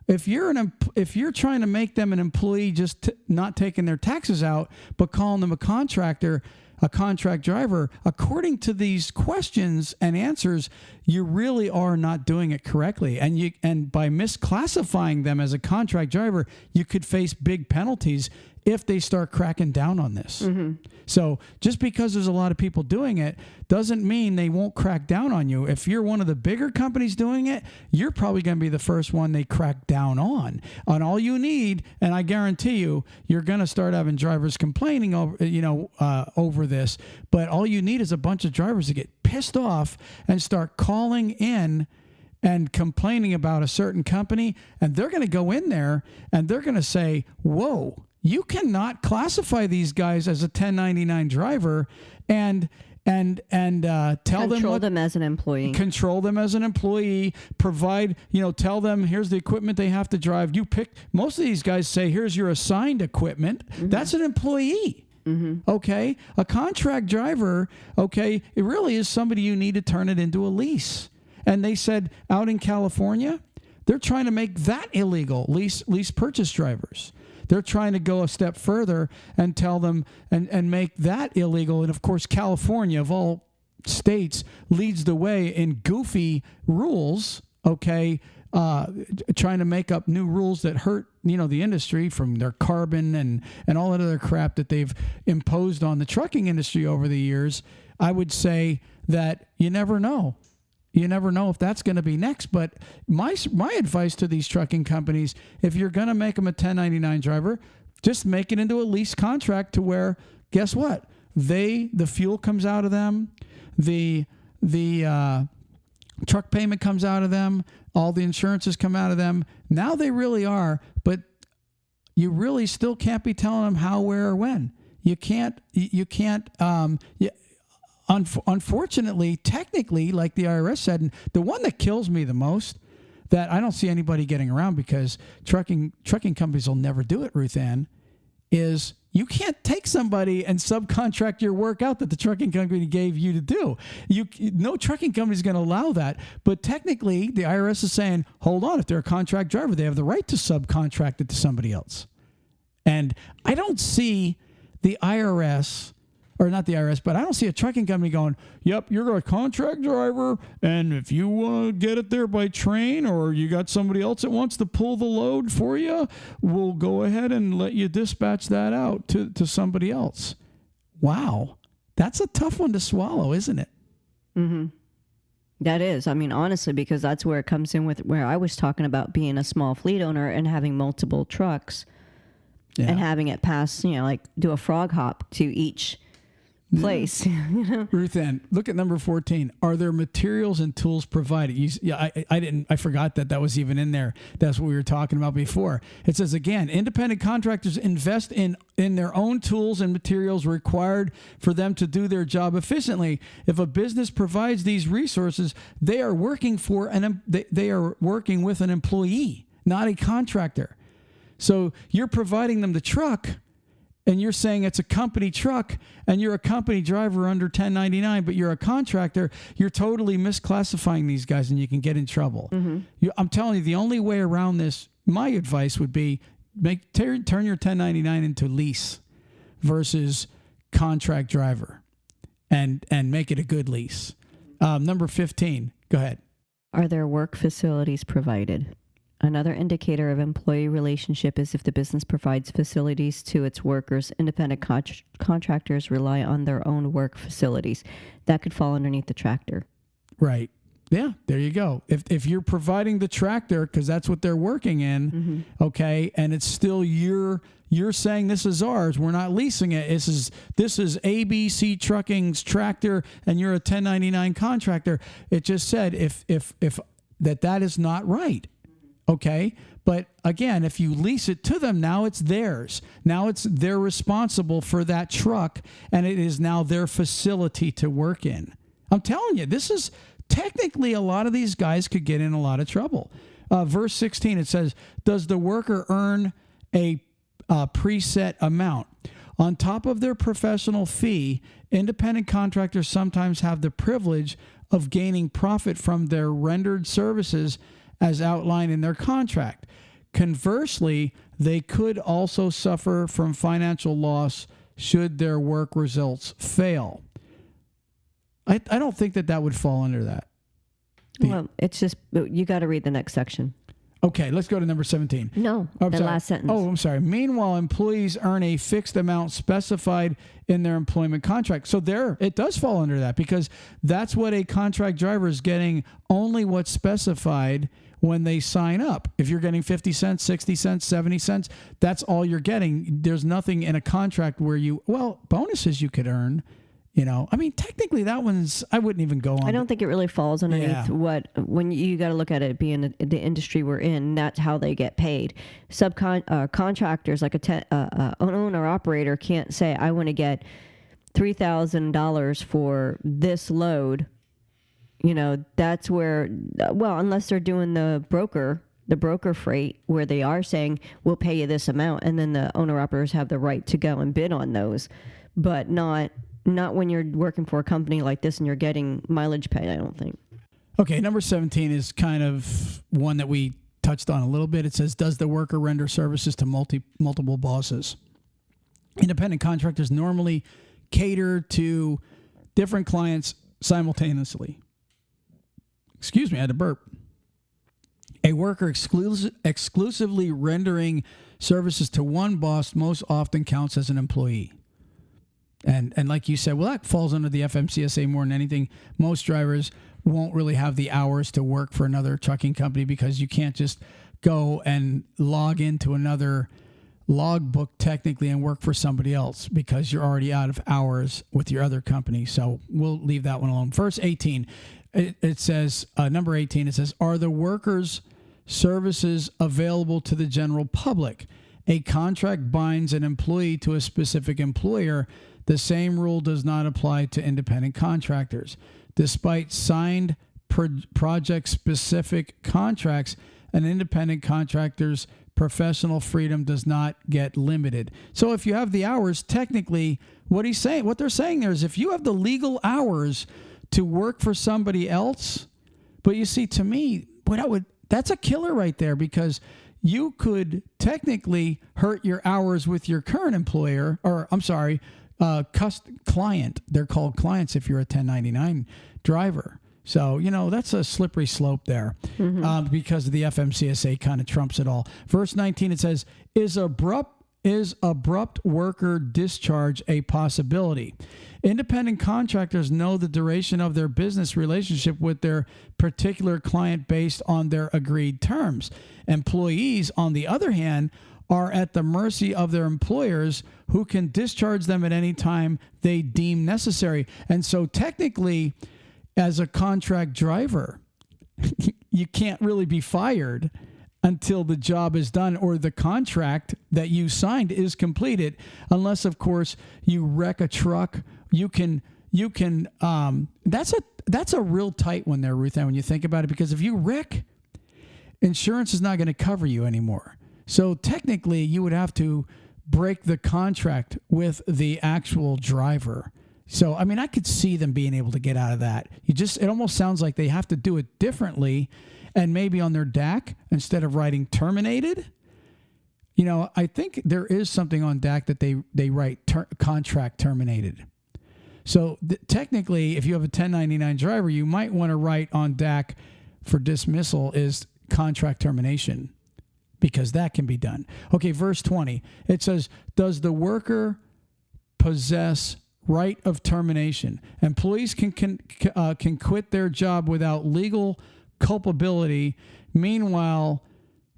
if you're trying to make them an employee, just not taking their taxes out, but calling them a contractor, a contract driver, according to these questions and answers, you really are not doing it correctly. And by misclassifying them as a contract driver, you could face big penalties if they start cracking down on this. Mm-hmm. So just because there's a lot of people doing it doesn't mean they won't crack down on you. If you're one of the bigger companies doing it, you're probably going to be the first one they crack down on. On all you need, and I guarantee you're going to start having drivers complaining over this. But all you need is a bunch of drivers to get pissed off and start calling in and complaining about a certain company, and they're going to go in there and they're going to say, whoa, you cannot classify these guys as a 1099 driver and tell them Control them as an employee. Control them as an employee. Provide, tell them here's the equipment they have to drive. You pick. Most of these guys say here's your assigned equipment. Mm-hmm. That's an employee. Mm-hmm. Okay, a contract driver. Okay, it really is somebody you need to turn it into a lease. And they said out in California, they're trying to make that illegal. Lease purchase drivers. They're trying to go a step further and tell them and make that illegal. And of course, California, of all states, leads the way in goofy rules, okay, trying to make up new rules that hurt, the industry from their carbon and all that other crap that they've imposed on the trucking industry over the years. I would say that you never know. You never know if that's going to be next. But my advice to these trucking companies, if you're going to make them a 1099 driver, just make it into a lease contract to where, guess what? The fuel comes out of them, the truck payment comes out of them, all the insurances come out of them. Now they really are, but you really still can't be telling them how, where, or when. You can't. Unfortunately, technically, like the IRS said, and the one that kills me the most, that I don't see anybody getting around because trucking companies will never do it, Ruth Ann, is you can't take somebody and subcontract your work out that the trucking company gave you to do. No trucking company is going to allow that. But technically, the IRS is saying, hold on, if they're a contract driver, they have the right to subcontract it to somebody else. And I don't see the IRS... or not the IRS, but I don't see a trucking company going, yep, you're a contract driver, and if you want to get it there by train or you got somebody else that wants to pull the load for you, we'll go ahead and let you dispatch that out to somebody else. Wow. That's a tough one to swallow, isn't it? Mm-hmm. That is. I mean, honestly, because that's where it comes in with where I was talking about being a small fleet owner and having multiple trucks and having it pass, like do a frog hop to each place. Ruth Ann, look at number 14. Are there materials and tools provided? I forgot that was even in there. That's what we were talking about before. It says again, independent contractors invest in their own tools and materials required for them to do their job efficiently. If a business provides these resources, they are working with an employee, not a contractor. So you're providing them the truck, and you're saying it's a company truck and you're a company driver under 1099, but you're a contractor, you're totally misclassifying these guys and you can get in trouble. Mm-hmm. I'm telling you, the only way around this, my advice would be turn your 1099 into lease versus contract driver and make it a good lease. Number 15, go ahead. Are there work facilities provided? Another indicator of employee relationship is if the business provides facilities to its workers. Independent contractors rely on their own work facilities. That could fall underneath the tractor. Right. Yeah, there you go. If you're providing the tractor, because that's what they're working in, mm-hmm. okay, and it's still you're saying this is ours. We're not leasing it. This is ABC Trucking's tractor, and you're a 1099 contractor. It just said if that is not right. Okay, but again, if you lease it to them, now it's theirs. Now they're responsible for that truck, and it is now their facility to work in. I'm telling you, this is technically a lot of these guys could get in a lot of trouble. Verse 16, it says, does the worker earn a preset amount? On top of their professional fee, independent contractors sometimes have the privilege of gaining profit from their rendered services as outlined in their contract. Conversely, they could also suffer from financial loss should their work results fail. I don't think that would fall under that. Well, it's just, you got to read the next section. Okay, let's go to number 17. No, the last sentence. Oh, I'm sorry. Meanwhile, employees earn a fixed amount specified in their employment contract. So it does fall under that, because that's what a contract driver is getting, only what's specified when they sign up. If you're getting 50 cents, 60 cents, 70 cents, that's all you're getting. There's nothing in a contract where bonuses you could earn, I mean, technically that one's, I wouldn't even go on. I don't think it really falls underneath Yeah. when you got to look at it being the industry we're in. That's how they get paid. Contractors like an owner operator can't say, I want to get $3,000 for this load. That's where, well, unless they're doing the broker freight where they are saying, we'll pay you this amount. And then the owner operators have the right to go and bid on those, but not when you're working for a company like this and you're getting mileage pay, I don't think. Okay, number 17 is kind of one that we touched on a little bit. It says, does the worker render services to multiple bosses? Independent contractors normally cater to different clients simultaneously. Excuse me, I had to burp. A worker exclusively rendering services to one boss most often counts as an employee. And like you said, well, that falls under the FMCSA more than anything. Most drivers won't really have the hours to work for another trucking company because you can't just go and log into another logbook technically and work for somebody else because you're already out of hours with your other company. So we'll leave that one alone. Verse 18, it says, number 18, it says, are the workers' services available to the general public? A contract binds an employee to a specific employer. The same rule does not apply to independent contractors. Despite signed project-specific contracts, an independent contractor's professional freedom does not get limited. So if you have the hours, technically, what they're saying there is if you have the legal hours to work for somebody else, but you see, to me, that's a killer right there because you could technically hurt your hours with your current employer, or I'm sorry, client. They're called clients if you're a 1099 driver. So, that's a slippery slope there because of the FMCSA kind of trumps it all. Verse 19, it says, is abrupt worker discharge a possibility? Independent contractors know the duration of their business relationship with their particular client based on their agreed terms. Employees, on the other hand, are at the mercy of their employers who can discharge them at any time they deem necessary. And so technically, as a contract driver, you can't really be fired until the job is done or the contract that you signed is completed, unless, of course, you wreck a truck. That's a real tight one there, Ruth Ann, when you think about it, because if you wreck, insurance is not going to cover you anymore. So technically, you would have to break the contract with the actual driver. So, I mean, I could see them being able to get out of that. It almost sounds like they have to do it differently, and maybe on their DAC, instead of writing terminated, I think there is something on DAC that they write contract terminated. So technically, if you have a 1099 driver, you might want to write on DAC for dismissal is contract termination, because that can be done. Okay, verse 20, it says, does the worker possess right of termination? Employees can quit their job without legal culpability. Meanwhile,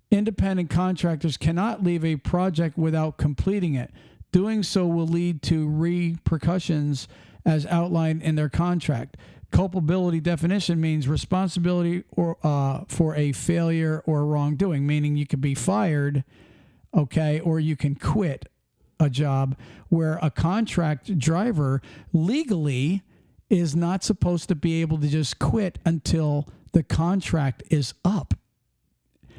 independent contractors cannot leave a project without completing it. Doing so will lead to repercussions as outlined in their contract. Culpability definition means responsibility for a failure or wrongdoing, meaning you could be fired, okay, or you can quit a job, where a contract driver legally is not supposed to be able to just quit until the contract is up.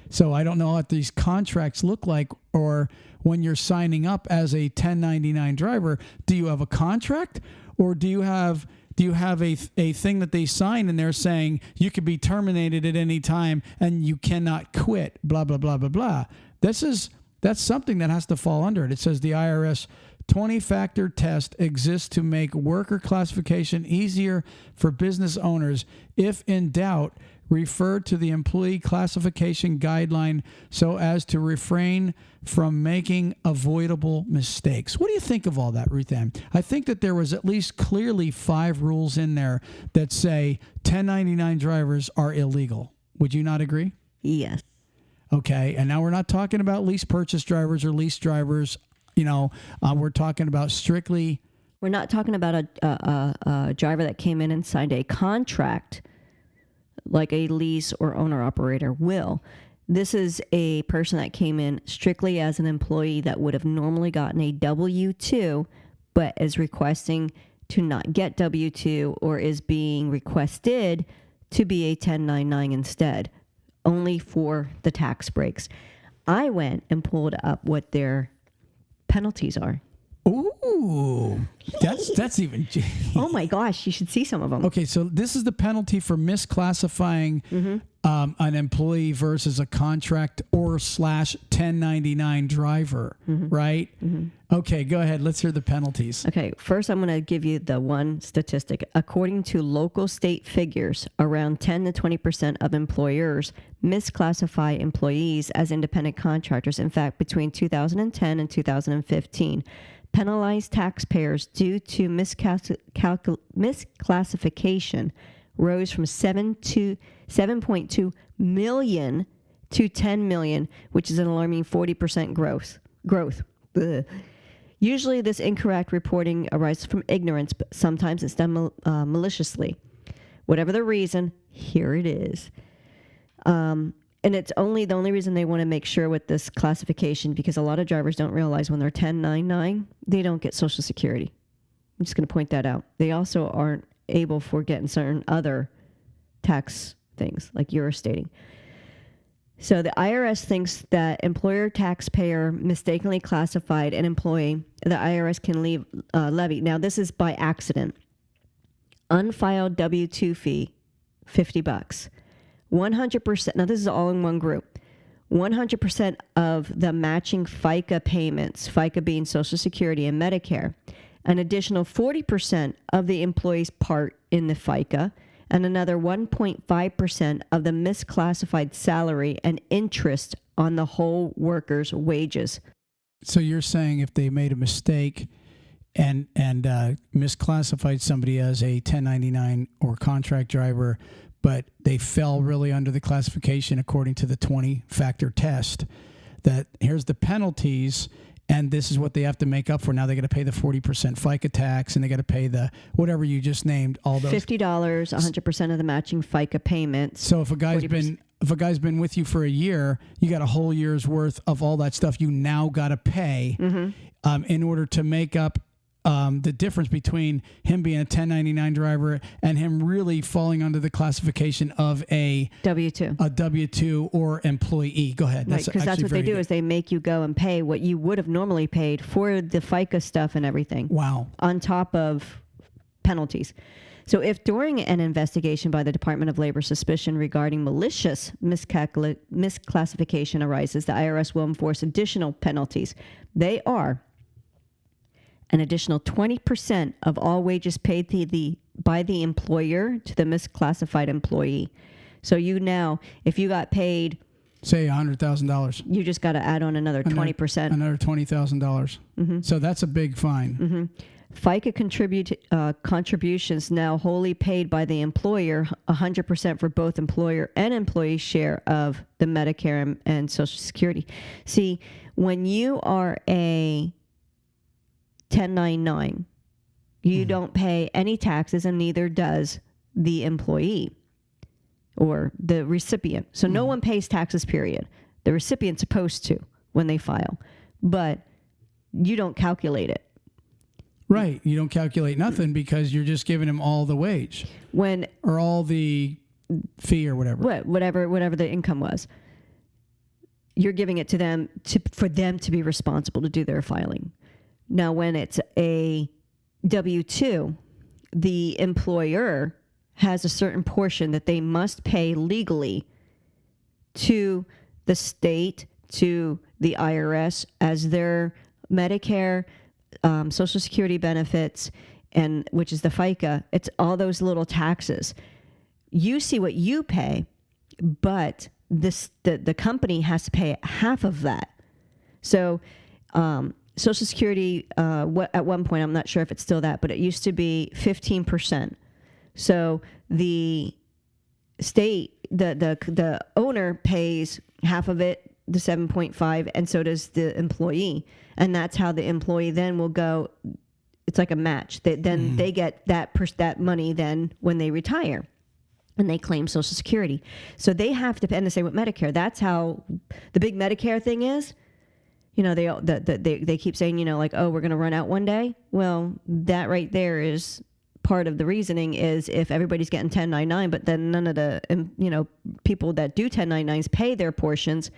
So I don't know what these contracts look like, or when you're signing up as a 1099 driver, do you have a contract, or do you have a thing that they sign and they're saying you could be terminated at any time and you cannot quit, blah, blah, blah, blah, blah. That's something that has to fall under it. It says the IRS 20-factor test exists to make worker classification easier for business owners. If in doubt, refer to the employee classification guideline so as to refrain from making avoidable mistakes. What do you think of all that, Ruth Ann? I think that there was at least clearly 5 rules in there that say 1099 drivers are illegal. Would you not agree? Yes. Okay, and now we're not talking about lease purchase drivers or lease drivers. We're talking about strictly We're not talking about a driver that came in and signed a contract like a lease or owner operator will. This is a person that came in strictly as an employee that would have normally gotten a W-2, but is requesting to not get W-2 or is being requested to be a 1099 instead, only for the tax breaks. I went and pulled up what their penalties are. Ooh, that's even. Oh my gosh, you should see some of them. Okay, so this is the penalty for misclassifying an employee versus a contract or slash 1099 driver, right? Okay, go ahead. Let's hear the penalties. Okay, first I'm going to give you the one statistic. According to local state figures, around 10 to 20% of employers misclassify employees as independent contractors. In fact, between 2010 and 2015, penalized taxpayers due to misclassification rose from 7.2 million to 10 million, which is an alarming 40% growth. Ugh. Usually this incorrect reporting arises from ignorance, but sometimes it's done maliciously. Whatever the reason, here it is. And it's the only reason they want to make sure with this classification, because a lot of drivers don't realize when they're 1099, they don't get Social Security. I'm just going to point that out. They also aren't able for getting certain other tax things like you're stating. So the IRS thinks that employer taxpayer mistakenly classified an employee, the IRS can levy. Now this is by accident. Unfiled W-2 fee, $50. 100%, now this is all in one group, 100% of the matching FICA payments, FICA being Social Security and Medicare, an additional 40% of the employee's part in the FICA, and another 1.5% of the misclassified salary and interest on the whole worker's wages. So you're saying if they made a mistake and misclassified somebody as a 1099 or contract driver, but they fell really under the classification according to the 20-factor test, that here's the penalties, and this is what they have to make up for. Now they got to pay the 40% FICA tax, and they got to pay the whatever you just named, all those $50, 100% of the matching FICA payments. So if a guy's been with you for a year, you got a whole year's worth of all that stuff you now got to pay in order to make up the difference between him being a 1099 driver and him really falling under the classification of a W-2 or employee. Go ahead. Right, because that's what they do is they make you go and pay what you would have normally paid for the FICA stuff and everything. Wow. On top of penalties. So if during an investigation by the Department of Labor suspicion regarding malicious misclassification arises, the IRS will enforce additional penalties. They are an additional 20% of all wages paid by the employer to the misclassified employee. So you now, if you got paid, say $100,000, you just got to add on another 20%. Another $20,000. So that's a big fine. FICA contributions now wholly paid by the employer, 100% for both employer and employee share of the Medicare and Social Security. See, when you are a 1099, you don't pay any taxes, and neither does the employee or the recipient. So no one pays taxes, period. The recipient's supposed to when they file, but you don't calculate it. Right. You don't calculate nothing because you're just giving them all the wage or all the fee or whatever. Whatever the income was. You're giving it to them for them to be responsible to do their filing. Now, when it's a W-2, the employer has a certain portion that they must pay legally to the state, to the IRS as their Medicare, Social Security benefits, and which is the FICA. It's all those little taxes. You see what you pay, but the company has to pay half of that. So Social Security, at one point, I'm not sure if it's still that, but it used to be 15%. So the state, the owner pays half of it, the 7.5, and so does the employee. And that's how the employee then will go it's like a match. Then they get that money then when they retire. And they claim Social Security. So they have to, and the same with Medicare. That's how the big Medicare thing is. You know, they keep saying, you know, like, oh, we're going to run out one day. Well, that right there is part of the reasoning is if everybody's getting 1099, but then none of the, you know, people that do 1099s pay their portions,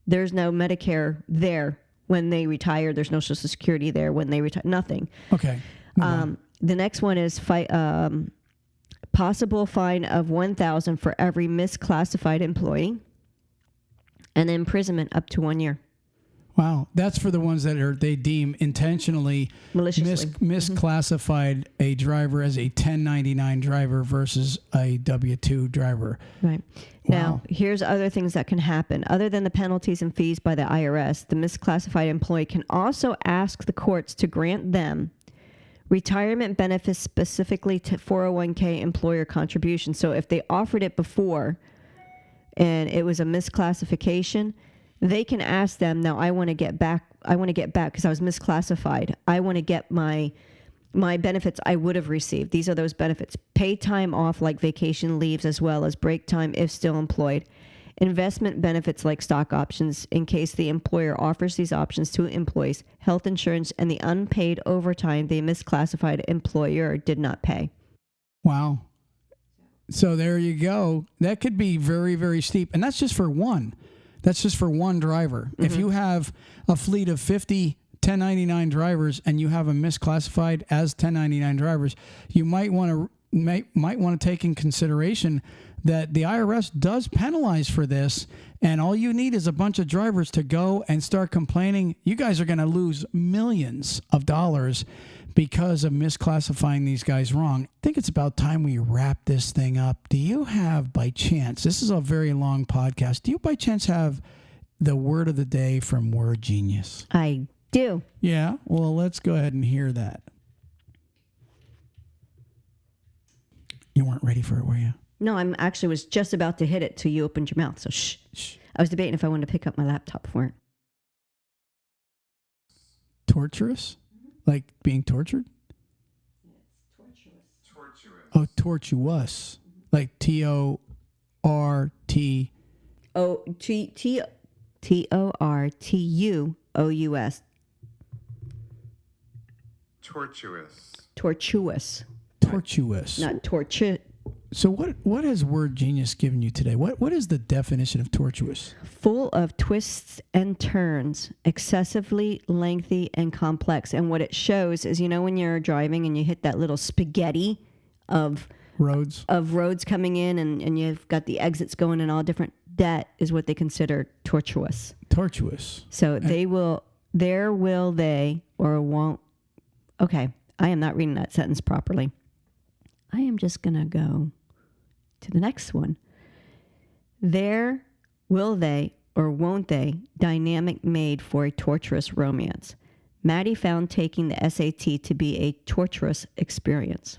there's no Medicare there when they retire. There's no Social Security there when they retire. Nothing. Okay. The next one is possible fine of $1,000 for every misclassified employee, and imprisonment up to 1 year. Wow, that's for the ones that they deem intentionally Maliciously misclassified a driver as a 1099 driver versus a W-2 driver. Right. Wow. Now, here's other things that can happen. Other than the penalties and fees by the IRS, the misclassified employee can also ask the courts to grant them retirement benefits, specifically to 401k employer contribution. So if they offered it before and it was a misclassification, they can ask them, now I want to get back because I was misclassified. I want to get my benefits I would have received. These are those benefits. Paid time off like vacation leaves, as well as break time if still employed. Investment benefits like stock options in case the employer offers these options to employees. Health insurance and the unpaid overtime the misclassified employer did not pay. Wow. So there you go. That could be very, very steep. And that's just for one. That's just for one driver. If you have a fleet of 50 1099 drivers and you have them misclassified as 1099 drivers, you might want to take in consideration that the IRS does penalize for this, and all you need is a bunch of drivers to go and start complaining. You guys are going to lose millions of dollars because of misclassifying these guys wrong. I think it's about time we wrap this thing up. Do you have, by chance, this is a very long podcast, do you by chance have the word of the day from Word Genius? I do. Yeah? Well, let's go ahead and hear that. You weren't ready for it, were you? No, I'm actually was just about to hit it till you opened your mouth. So shh. I was debating if I wanted to pick up my laptop for it. Torturous? Like being tortured? Tortuous. Oh, tortuous. Like Torturous. Tortuous. Tortuous. Tortuous. Tortuous. Not torture. So what has Word Genius given you today? What is the definition of tortuous? Full of twists and turns, excessively lengthy and complex. And what it shows is, you know, when you're driving and you hit that little spaghetti of roads coming in and you've got the exits going in all different, that is what they consider tortuous. Tortuous. So they will or won't. Okay, I am not reading that sentence properly. I am just going to go to the next one. There will they or won't they dynamic made for a torturous romance. Maddie found taking the SAT to be a torturous experience.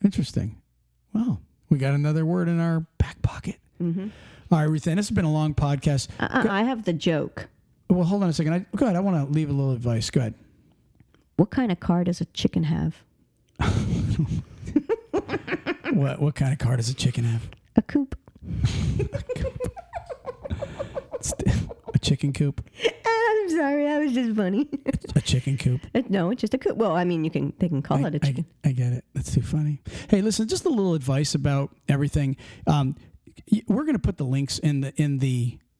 Interesting. Well, we got another word in our back pocket. Mm-hmm. All right, Ruth Ann, this has been a long podcast. I have the joke. Well, hold on a second. Go ahead. I want to leave a little advice. Go ahead. What kind of car does a chicken have? What kind of car does a chicken have? A coop. A chicken coop. I'm sorry, that was just funny. A chicken coop. No, it's just a coop. Well, I mean, they can call it a chicken. I get it. That's too funny. Hey, listen, just a little advice about everything. We're going to put the links on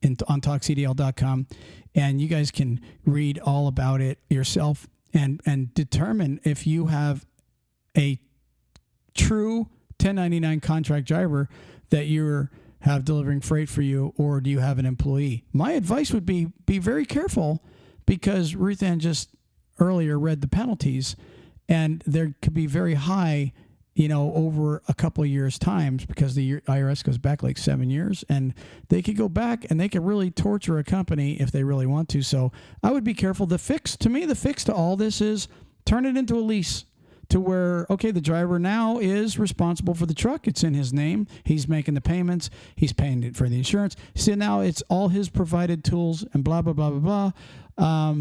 talkcdl.com, and you guys can read all about it yourself and determine if you have a true 1099 contract driver that you have delivering freight for you, or do you have an employee? My advice would be very careful, because Ruth Ann just earlier read the penalties, and there could be very high, over a couple of years' times, because the IRS goes back like 7 years, and they could go back and they could really torture a company if they really want to. So I would be careful. The fix to all this is turn it into a lease, to where, okay, the driver now is responsible for the truck. It's in his name. He's making the payments. He's paying it for the insurance. So now it's all his provided tools and blah, blah, blah, blah, blah.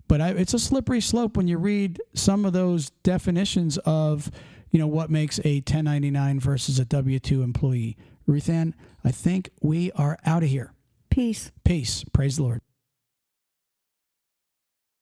But it's a slippery slope when you read some of those definitions of, what makes a 1099 versus a W-2 employee. Ruth Ann, I think we are out of here. Peace. Peace. Praise the Lord.